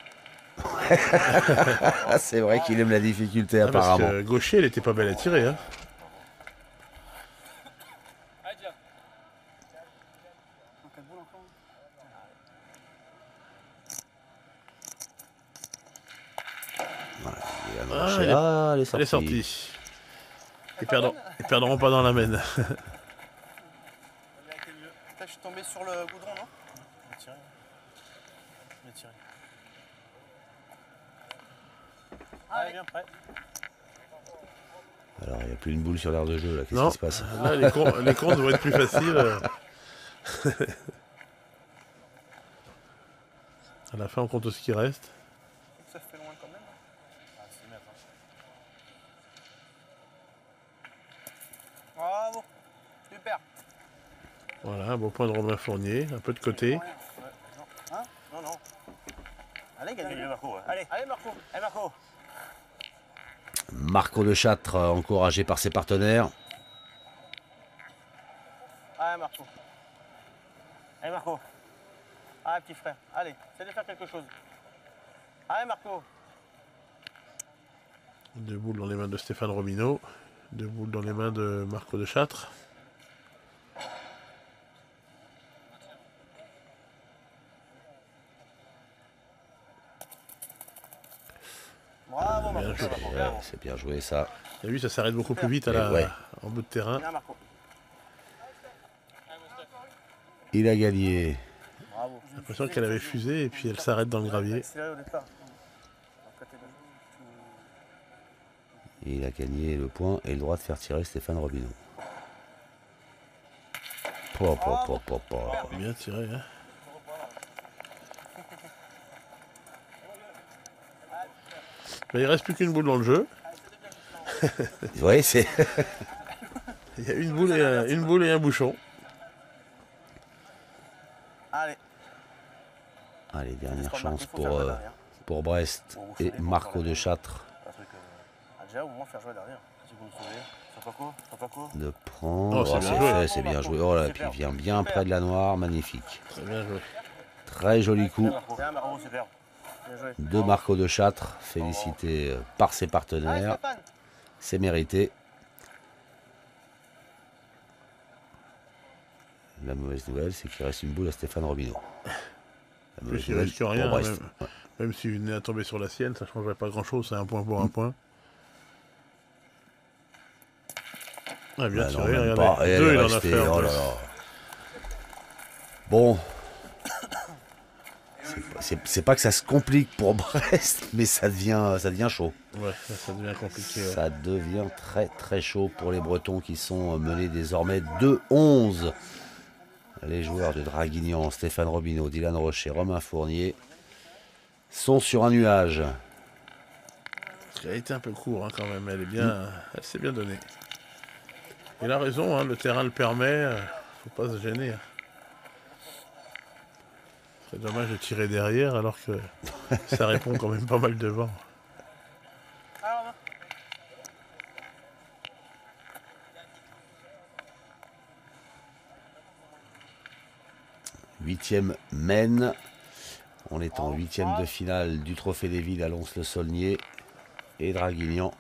Ah, c'est vrai qu'il aime la difficulté Ah, parce apparemment. que gaucher, elle était pas belle à tirer. Hein. Allez, tiens. Donc, elle boule encore. Il a Ah, marché. elle est- Ah, elle est Elle sortie. est sortie. Ils perdront pas dans la main. Elle a été mieux. Putain, je suis tombé sur le goudron, non? Je vais tirer. Je vais tirer. Allez, bien prêt. Alors, il n'y a plus une boule sur l'aire de jeu là. Qu'est-ce Non, qui se passe? là les comptes vont être plus faciles. À la fin, on compte ce qui reste. Ça fait loin quand même. Ah, c'est mètres. Bravo. Super. Voilà, un beau point de Romain Fournier, un peu de côté. Non, non. Allez, gagne Marco. Allez, allez, Marco. Allez, Marco. Marco de Châtre, encouragé par ses partenaires. Allez, Marco. Allez, Marco. Allez, petit frère. Allez, fais-les faire quelque chose. Allez, Marco. 2 boules dans les mains de Stéphane Robineau, 2 boules dans les mains de Marco de Châtre. Bravo, Bien Marco. joué. Bravo. Ouais, c'est bien joué ça. T'as vu, ça s'arrête beaucoup plus vite Ouais. en bout de terrain. Bien, Marco. Il a gagné. Bravo. J'ai l'impression qu'elle avait fusé et puis elle s'arrête dans le gravier. Accéléré au départ. Il a gagné le point et le droit de faire tirer Stéphane Robineau. Bien tiré, hein. Mais il reste plus qu'une boule dans le jeu. Oui, c'est. Il y a une boule et un bouchon. Allez. Allez, dernière Faut chance faire jouer derrière. pour Brest et Marco de Châtres Un truc. Déjà, au moins faire jouer derrière. Si vous me sauvez. Sans pas quoi. de prendre. Oh, c'est Oh, bien c'est joué. fait, c'est bien joué. Oh là, puis il vient bien près de la noire, magnifique. Très bien joué. Très joli coup Bien, Marco, super. Bien joué. de Marco de Châtres, félicité par ses Allez, partenaires. Stéphane. C'est mérité. La mauvaise nouvelle, c'est qu'il reste une boule à Stéphane Robineau. La Plus mauvaise il risque rien, pour Brest. même. Même s'il venait à tomber sur la sienne, ça ne changerait pas grand-chose. C'est un point pour un point. Ah, bien Bah non, tiré, même regardez. pas. Et elle Deux, est il en a restée, fait. En oh là plus. là. Bon. C'est pas que ça se complique pour Brest, mais ça devient chaud. Ouais, ça devient compliqué. Ouais. Ça devient très très chaud pour les Bretons qui sont menés désormais 2-11. Les joueurs de Draguignan, Stéphane Robineau, Dylan Rocher, Romain Fournier sont sur un nuage. Elle a été un peu court hein, quand même. Elle s'est bien donnée. Il a raison, hein, le terrain le permet. Faut pas se gêner. Hein. C'est dommage de tirer derrière alors que ça répond quand même pas mal devant. Alors, Huitième Maine. On est en huitième de finale du Trophée des Villes à Lons-le-Saulnier et Draguignan.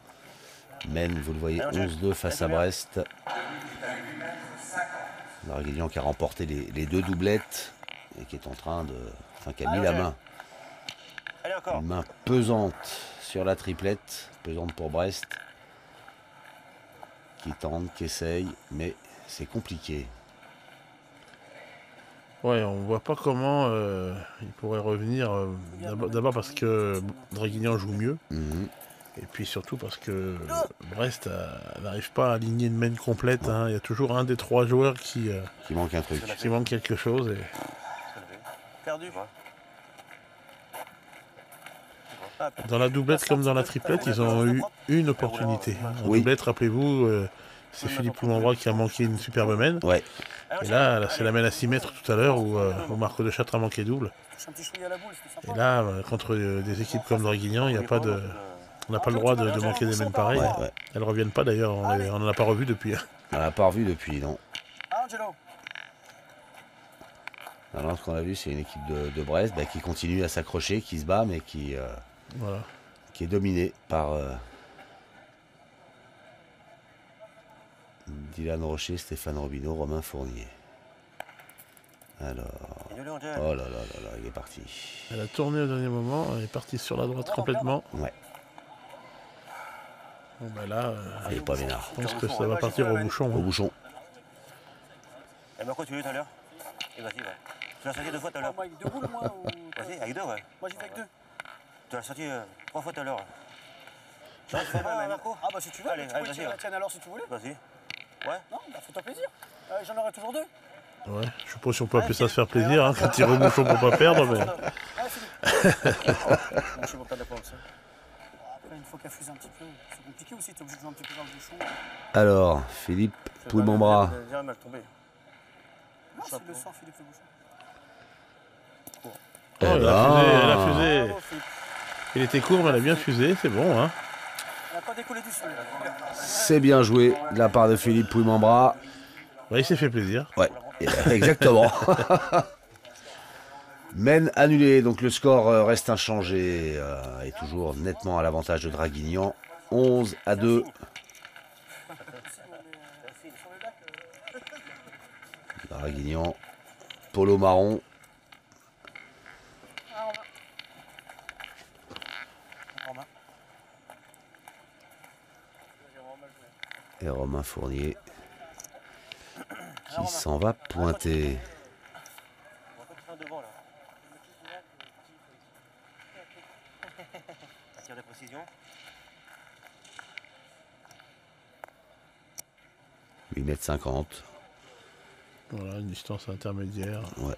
Maine, vous le voyez, 11-2 face à Brest. Draguignan qui a remporté les deux doublettes et qui est en train de... Enfin, qui a mis la main. Allez, encore. Une main pesante sur la triplette. Pesante pour Brest. Qui tente, qui essaye, mais c'est compliqué. Ouais, on voit pas comment il pourrait revenir. D'abord parce que Draguignan joue mieux. Mhm. Et puis surtout parce que Brest n'arrive pas à aligner une main complète. Hein. Il y a toujours un des trois joueurs qui manque un truc. manque quelque chose. Et... perdu. Dans la doublette comme dans la triplette, ils ont eu une opportunité. En Oui. doublette, rappelez-vous, c'est Philippe Poumambra qui a manqué une superbe main. Ouais. Et là, c'est la main à 6 mètres tout à l'heure où Marco de Châtres a manqué double. Touche un petit chouïa à la boule, c'était Et sympa. là, contre des équipes comme Draguignan, il n'y a pas de... On n'a pas le droit de manquer des mains pareilles. Ouais, ouais. Elles ne reviennent pas d'ailleurs, on n'en a pas revu depuis. On l'a pas revu depuis, non. Ah, Angelo. Alors, ce qu'on a vu, c'est une équipe de Brest qui continue à s'accrocher, qui se bat, mais qui Voilà. est dominée par Dylan Rocher, Stéphane Robineau, Romain Fournier. Alors, oh là là là là, il est parti. Elle a tourné au dernier moment, elle est partie sur la droite complètement. Ouais, Bon bah là, il est pas vénard. je pense que ça va partir au bouchon. Au Hein. bouchon. Et Marco, tu l'as eu tout à l'heure? Et vas-y, ouais. Tu l'as sorti 2 fois tout à l'heure? Moi, avec deux boules, moi ou... Vas-y, avec 2, ouais. Moi, j'y vais avec deux. Tu l'as sorti 3 fois tout à l'heure. Tu l'as fait mal, Marco? Ah, bah, si tu veux, Allez, tu peux vas-y, tirer ouais. la tienne alors si tu voulais. Vas-y. Ouais. Non, bah, fais-toi plaisir. J'en aurai toujours deux. Ouais, je sais pas si on peut appeler ça se faire plaisir, hein, quand tirer au bouchon pour pas perdre, mais. Ah, Philippe. Bon, je suis pas d'accord avec ça. Après, une fois qu'elle fuse un petit peu, c'est compliqué aussi, t'es obligé de jouer un petit peu dans le bouchon. Alors, Philippe Poulmembra. Déjà mal tombé. Non, c'est le sang, Philippe, le bouchon. Oh, elle a fusé. Bravo, Philippe. Il était court, mais elle a bien fusé, c'est bon. Hein. Elle n'a pas décollé du sol. C'est bien joué de la part de Philippe Poulmembra. Bah, il s'est fait plaisir. Ouais, exactement. Maine annulé, donc le score reste inchangé et toujours nettement à l'avantage de Draguignan. 11-2. Draguignan, polo marron. Et Romain Fournier qui s'en va pointer. Devant, là. Un tir de précision. 8,50 m. Voilà, une distance intermédiaire. Ouais.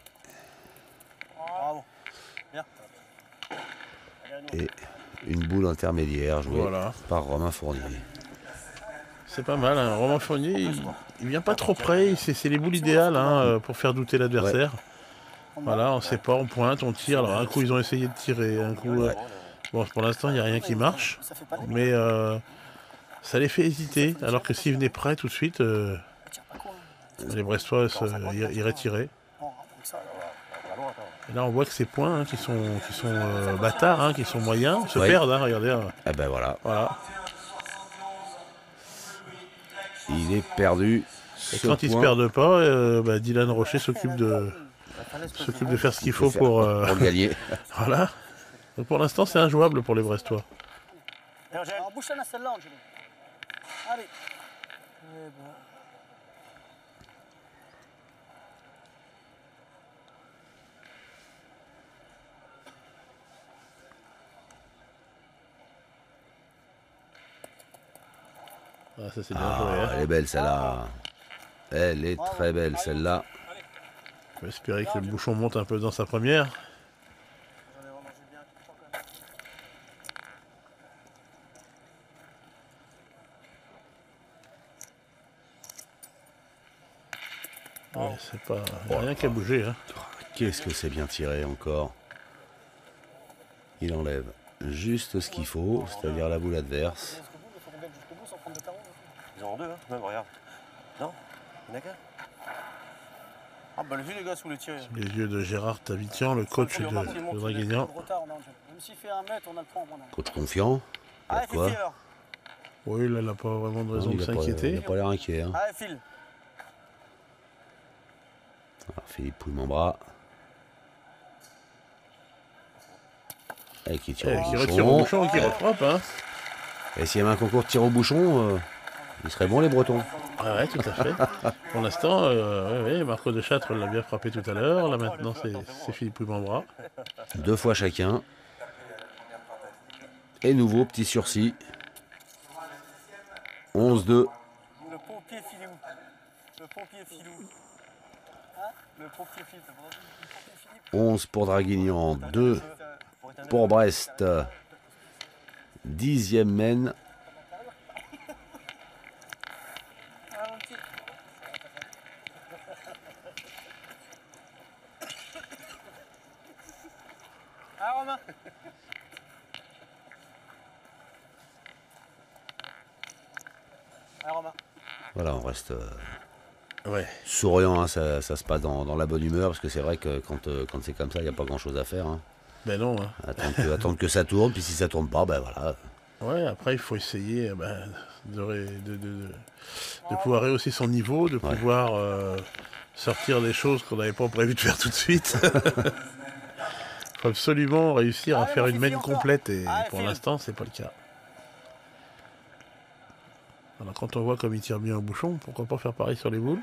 Bravo. Bien. Et une boule intermédiaire jouée Voilà. par Romain Fournier. C'est pas mal, hein. Romain Fournier, il vient pas trop près, c'est les boules idéales hein, pour faire douter l'adversaire. Voilà, on sait pas, on pointe, on tire. Alors un coup ils ont essayé de tirer, un coup... bon, pour l'instant il n'y a rien qui marche, mais ça les fait hésiter, alors que s'ils venaient prêts tout de suite, les Brestois iraient tirer. Et là on voit que ces points hein, qui sont bâtards, hein, qui sont moyens, se perdent, hein, regardez. Hein. Eh ben voilà. Voilà. Il est perdu. Et quand ils se perdent pas, Dylan Rocher s'occupe de faire ce qu'il faut pour gagner. Voilà. Donc pour l'instant, c'est injouable pour les Brestois. Alors, bouche-la celle-là, Angelo. Allez. Ah, ça c'est bien joué. Hein. Elle est belle celle-là. Elle est très belle celle-là. On va espérer que le bouchon monte un peu dans sa première. Ouais, c'est pas... y a rien qu'à bouger. Hein. Qu'est-ce que c'est bien tiré encore. Il enlève juste ce qu'il faut, c'est-à-dire la boule adverse. Ils en ont deux, hein, même, regarde. Non, il n'y en a qu'un. Ah bah le vu les gars sous les tirs. Sous les yeux de Gérard Tavitian, le coach de Draguignan. Même s'il fait 1 mètre, on a le point. Coach confiant. Ah, Pour quoi Fifi alors. Oui, là, il n'a pas vraiment de raison de Il n'a s'inquiéter. pas l'air inquiet. Hein. Allez, file. Alors, Philippe Pouille-Membras. Et qui tire au Qui bouchon. retire au bouchon et qui refrappe. Hein. Et s'il y avait un concours de tir au bouchon, ils seraient bons les Bretons. Ah ouais, tout à fait. Pour l'instant, Marco de Châtre l'a bien frappé tout à l'heure. Là maintenant, c'est Philippe Pouille-Membras. 2 fois chacun. Et nouveau petit sursis. 11-2. Le pompier filou. Le pompier filou. Hein? Le pompier filou. 11 pour Draguignan, 2 pour Brest. 10e mène. Ah Romain. Ah Romain. Voilà, on reste Ouais. souriant, hein, ça se passe dans la bonne humeur, parce que c'est vrai que quand c'est comme ça, il n'y a pas grand-chose à faire. Hein. Ben non. Hein. Attendre que ça tourne, puis si ça tourne pas, ben voilà. Ouais, après, il faut essayer de pouvoir rehausser son niveau, de pouvoir sortir des choses qu'on n'avait pas prévu de faire tout de suite. Il faut absolument réussir à faire une main complète, et pour l'instant, c'est pas le cas. Alors, quand on voit comme il tire bien au bouchon, pourquoi pas faire pareil sur les boules?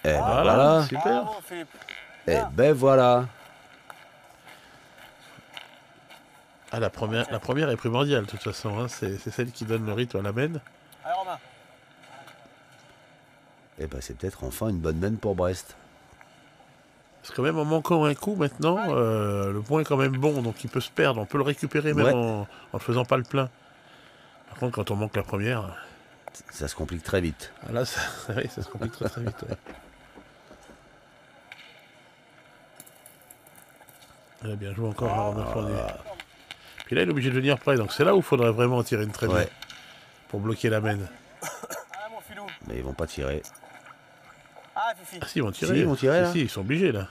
Et ben Voilà, voilà. super. Bravo Philippe. Et ben voilà. Ah, la première est primordiale, de toute façon. Hein. C'est celle qui donne le rythme à la mène. Allez Romain. Et ben c'est peut-être enfin une bonne mène pour Brest. Parce que même en manquant un coup maintenant, le point est quand même bon, donc il peut se perdre. On peut le récupérer même en ne faisant pas le plein. Par contre, quand on manque la première, Ça se complique très vite. ah là, ça se complique très très vite. Ouais. Il a bien joué encore à Romain Fournier. Puis là, il est obligé de venir près, donc c'est là où il faudrait vraiment tirer une très Ouais. pour bloquer la mène. Ah mon filou. Mais ils vont pas tirer. Ah Fifi. Ah si, ils vont tirer. Si, ils vont tirer, là. Si, ils sont obligés là.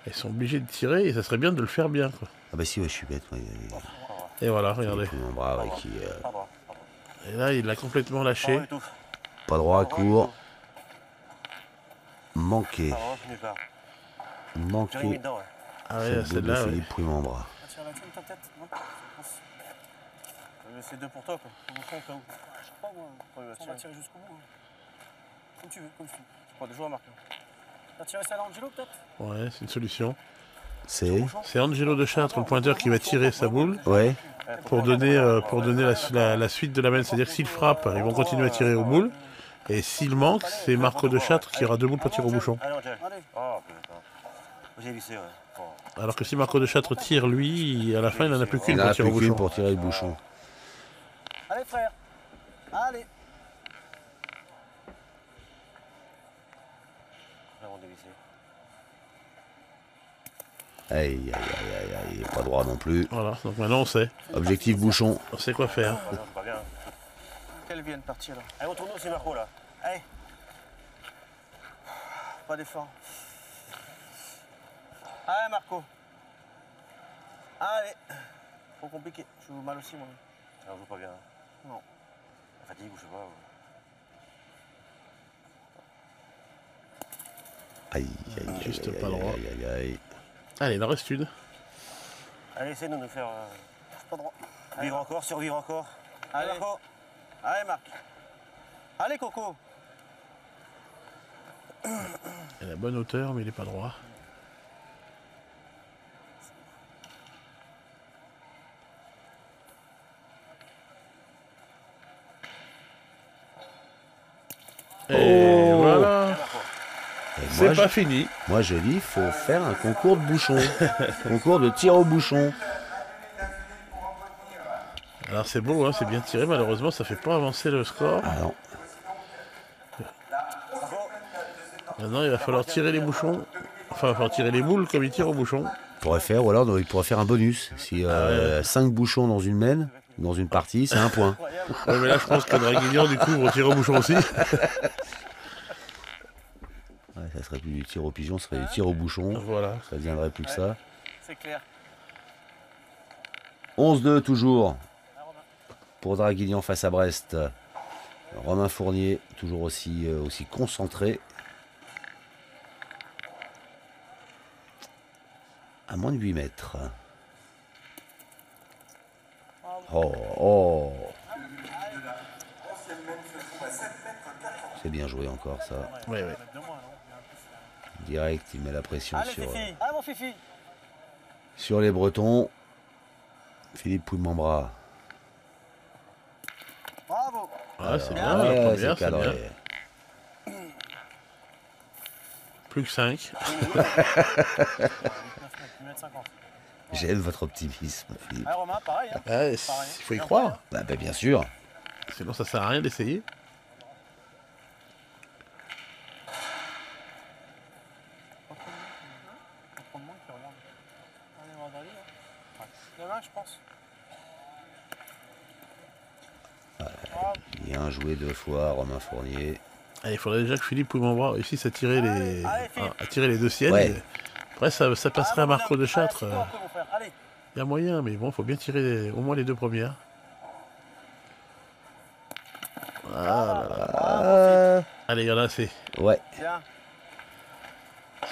Ils sont obligés de tirer et ça serait bien de le faire bien. Quoi. Ah bah si, ouais, je suis bête. Ouais. Et voilà, regardez. Mon bras qui Pardon. Et là, il l'a complètement lâché. Pardon et tout. pas droit à court. Manqué. Pardon, je n'ai pas. J'ai mis Manqué. dedans, ouais. Ah ouais, Cette boule de celle-là, ouais. Philippe Pouille-Membras. Tire la tienne, ta tête, non? C'est 2 pour toi quoi. Au bouchon au cas où. Je sais pas, moi. Ouais, On va tirer jusqu'au bout. Hein. Comme tu veux, comme tu veux. Je crois déjà Marc. T'as tiré ça à l'Angelo, peut-être? Ouais, c'est une solution. C'est. C'est Angelo de Châtre, le pointeur, qui va tirer sa boule Ouais. pour donner la suite de la mène. C'est-à-dire que s'il frappe, ils vont continuer à tirer aux boules. Et s'il manque, c'est Marco de Châtres qui aura 2 boules pour tirer au bouchon. Allez, on tient. Allez. Oh, putain. J'ai vissé, ouais. Oh. Alors que si Marco de Châtres tire, lui, à la fin, il n'en a plus Il qu'une n'en pour a tirer plus au qu'une bouchon. pour tirer le bouchon. Allez, frère. Allez. Là, on dévissé. Aïe, aïe, aïe, aïe, aïe, il n'est pas droit non plus. Voilà, donc maintenant on sait. Objectif bouchon. On sait quoi faire. Ah, non, c'est pas bien. Qu'elle vienne partir là. Allez, retourne aussi, Marco, là. Allez. Pas d'effort. Allez, Marco. Allez. Trop compliqué. Je joue mal aussi, moi. Ça joue pas bien. Non. La fatigue ou je sais pas. Aïe, aïe, aïe, Juste aïe, pas aïe, droit. aïe, aïe, aïe. Allez, il en reste une. Allez, essaye de nous faire Pas droit. vivre encore, survivre encore. Allez. Marco. Allez, Marc. Allez, Coco. Il a la bonne hauteur, mais il n'est pas droit. Et voilà. Et C'est moi, pas fini. moi, je dis, il faut faire un concours de bouchon. Concours de tir au bouchon. Alors c'est beau, hein, c'est bien tiré. Malheureusement, ça fait pas avancer le score. Ah non. Maintenant, il va falloir tirer les bouchons. Enfin, il va falloir tirer les boules comme il tire au bouchon. Il pourrait faire, ou alors il pourrait faire un bonus. Si 5 bouchons dans une main, dans une partie, c'est 1 point. Ouais, mais là, je pense que Draguignan, du coup, va tirer au bouchon aussi. Ouais, ça serait plus du tir au pigeon, ça serait du tir au bouchon. Voilà. Ça deviendrait plus que ça. C'est clair. 11-2 toujours. Pour Draguignan face à Brest. Romain Fournier, toujours aussi concentré. À moins de 8 mètres. Oh, oh. C'est bien joué encore ça. Ouais, ouais. Direct, il met la pression Allez, sur, Fifi. Allez, mon Fifi. sur les Bretons. Philippe Pouille-Membras. Bravo. Ah, c'est bien, Ouais, la c'est première, c'est bien. cadré. Plus que 5. 50. J'aime votre optimisme, Philippe. Allez, Romain, pareil. Hein. Il faut y croire. Bah, bien sûr. Sinon, ça sert à rien d'essayer. Trop de monde qui regarde. Allez, on va aller, hein. Demain, je pense. Bien joué 2 fois, Romain Fournier. Ah, il faudrait déjà que Philippe Pouille-Membras réussisse à tirer les, Philippe. à tirer les 2 siennes. Ouais. Et après, ça passerait à Marco de Châtres. Allez, mon frère. Allez. Il y a moyen, mais bon, il faut bien tirer au moins les 2 premières. Allez, il y en a assez. Ouais, Bien.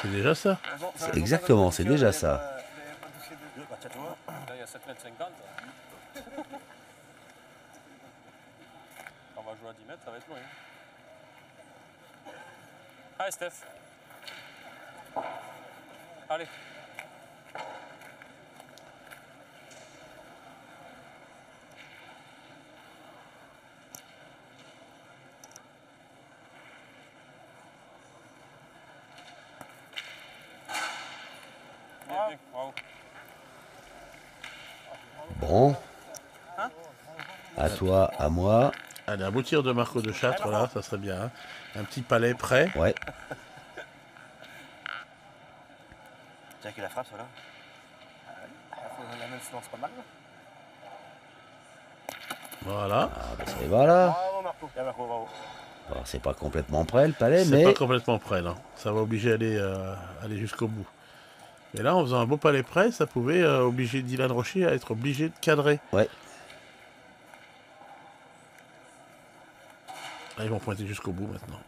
C'est déjà ça. c'est exactement, c'est déjà ça. Bah, tiens, tu vois, là, il y a 7,50 m. On va jouer à 10 mètres, ça va être loin. Allez, Steph. Allez. Bien, bien, bravo. Bon. À toi, à moi. Allez, un beau tir de Marco de Châtres, là, ça serait bien. Hein. Un petit palais prêt. Ouais. Tiens, qui la frappe, celle-là. La même silence, pas mal. Voilà. Ah, bah, ça va là. Bravo, Marco. Tiens, Marco, bravo. Alors, c'est pas complètement prêt le palais, C'est mais pas complètement prêt, là. Ça va obliger aller jusqu'au bout. Mais là, en faisant un beau palais prêt, ça pouvait obliger Dylan Rocher à être obligé de cadrer. ouais. Là, ils vont pointer jusqu'au bout maintenant.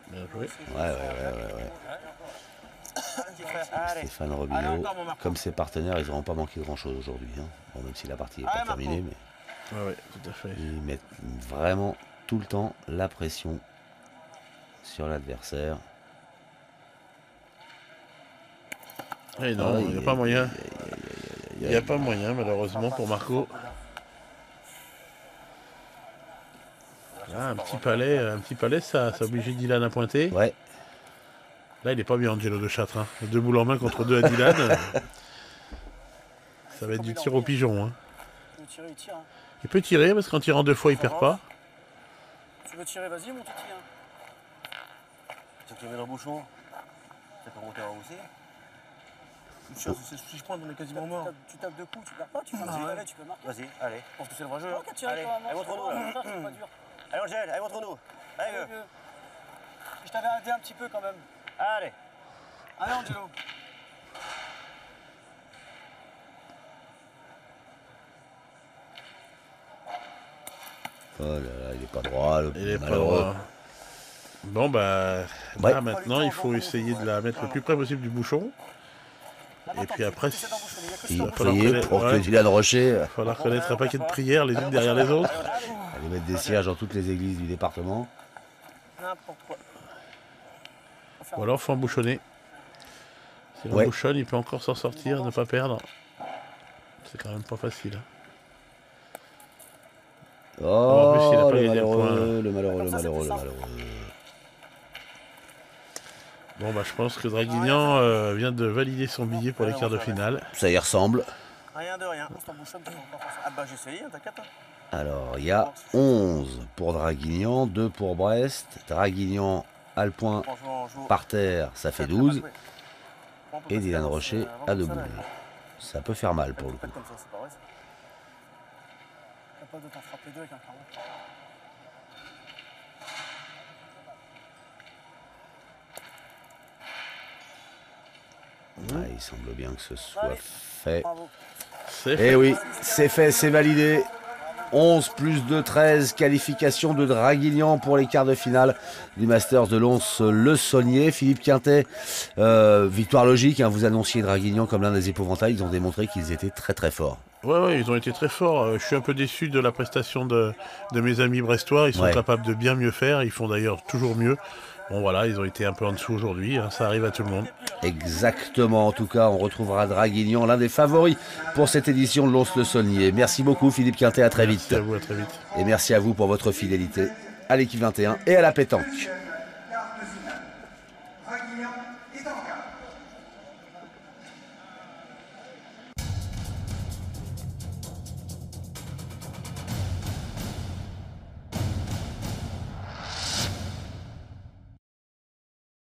Bien joué. Ouais. Allez. Stéphane Allez, Robineau, encore, mon Marco. comme ses partenaires, ils n'auront pas manqué grand-chose aujourd'hui. Hein. Bon, même si la partie n'est pas Allez, Marco. terminée, mais Ouais, tout à fait. ils mettent vraiment tout le temps la pression sur l'adversaire. Et non, il n'y a pas moyen. Il n'y a pas moyen, malheureusement, pour Marco. Ah, un petit palais, ça oblige Dylan à pointer. Ouais, Là, il n'est pas bien, Angelo de Châtre. Hein. 2 boules en main contre 2 à Dylan. Ça va être du tir au pigeon. Hein. Il veut tirer, il tire. Hein. Il peut tirer, parce qu'en tirant 2 fois, il perd pas. Tu veux tirer, vas-y, mon petit. Hein. Tu te mets dans le bouchon. Tu peux monter en haut aussi. Si je prends, on est quasiment mort. Tu tapes 2 coups, tu perds pas, tu fais ouais. allez, tu peux marquer. Vas-y, allez. Je pense que c'est le vrai jeu. Oh, qu'à tirer, Allez, toi, allez, montre-nous, là. Ça, c'est pas dur. Allez, Angèle, allez, montre-nous. Allez, Allez, vieux. vieux. Je t'avais aidé un petit peu quand même. Allez. Allez, Angelo. oh là là, il n'est pas droit, le Il est pas malheureux. droit. Bon, bah, Ouais. là, maintenant, il faut essayer de la mettre le plus près possible du bouchon. Et puis après, Il va falloir prier connaître- pour que ouais. Dylan Rocher il va falloir connaître un paquet de prières les unes derrière les autres. allait mettre des sièges dans toutes les églises du département. N'importe quoi. Ou alors, faut embouchonner. Si on Ouais. embouchonne, il peut encore s'en sortir, ne pas perdre. C'est quand même pas facile. Hein. en plus, il a Oh, pas le gagné le point. malheureux, le malheureux, Comme le ça, malheureux, le c'était malheureux. Bon, bah, je pense que Draguignan vient de valider son billet pour les quarts de finale. Ça y ressemble. Rien de rien. On t'embouchonne, tu vas encore faire ça. Ah bah j'ai essayé, hein, t'inquiète. Hein. Alors, il y a 11 pour Draguignan, 2 pour Brest. Draguignan a le point Franchement, on joue. par terre, ça fait 12. Et Dylan Rocher a 2 boules. Ça peut faire mal pour le coup. Comme ça, c'est pas vrai. Ça. Capable de t'en frapper 2 avec un carreau. Ah, il semble bien que ce soit fait. Bravo. C'est Eh fait. oui, c'est fait, c'est validé. 11 plus 2, 13. Qualification de Draguignan pour les quarts de finale du Masters de Lons-le-Saulnier. Philippe Quintet, victoire logique. Hein, vous annonciez Draguignan comme l'un des épouvantails. Ils ont démontré qu'ils étaient très très forts. Ouais, ils ont été très forts. Je suis un peu déçu de la prestation de mes amis brestois. Ils sont Ouais. capables de bien mieux faire. Ils font d'ailleurs toujours mieux. Bon, voilà, ils ont été un peu en dessous aujourd'hui. Hein, ça arrive à tout le monde. Exactement. En tout cas, on retrouvera Draguignan, l'un des favoris pour cette édition de Lons-le-Saulnier. Merci beaucoup Philippe Quintet, à très vite. Merci à vous, à très vite. Et merci à vous pour votre fidélité à l'équipe 21 et à la pétanque.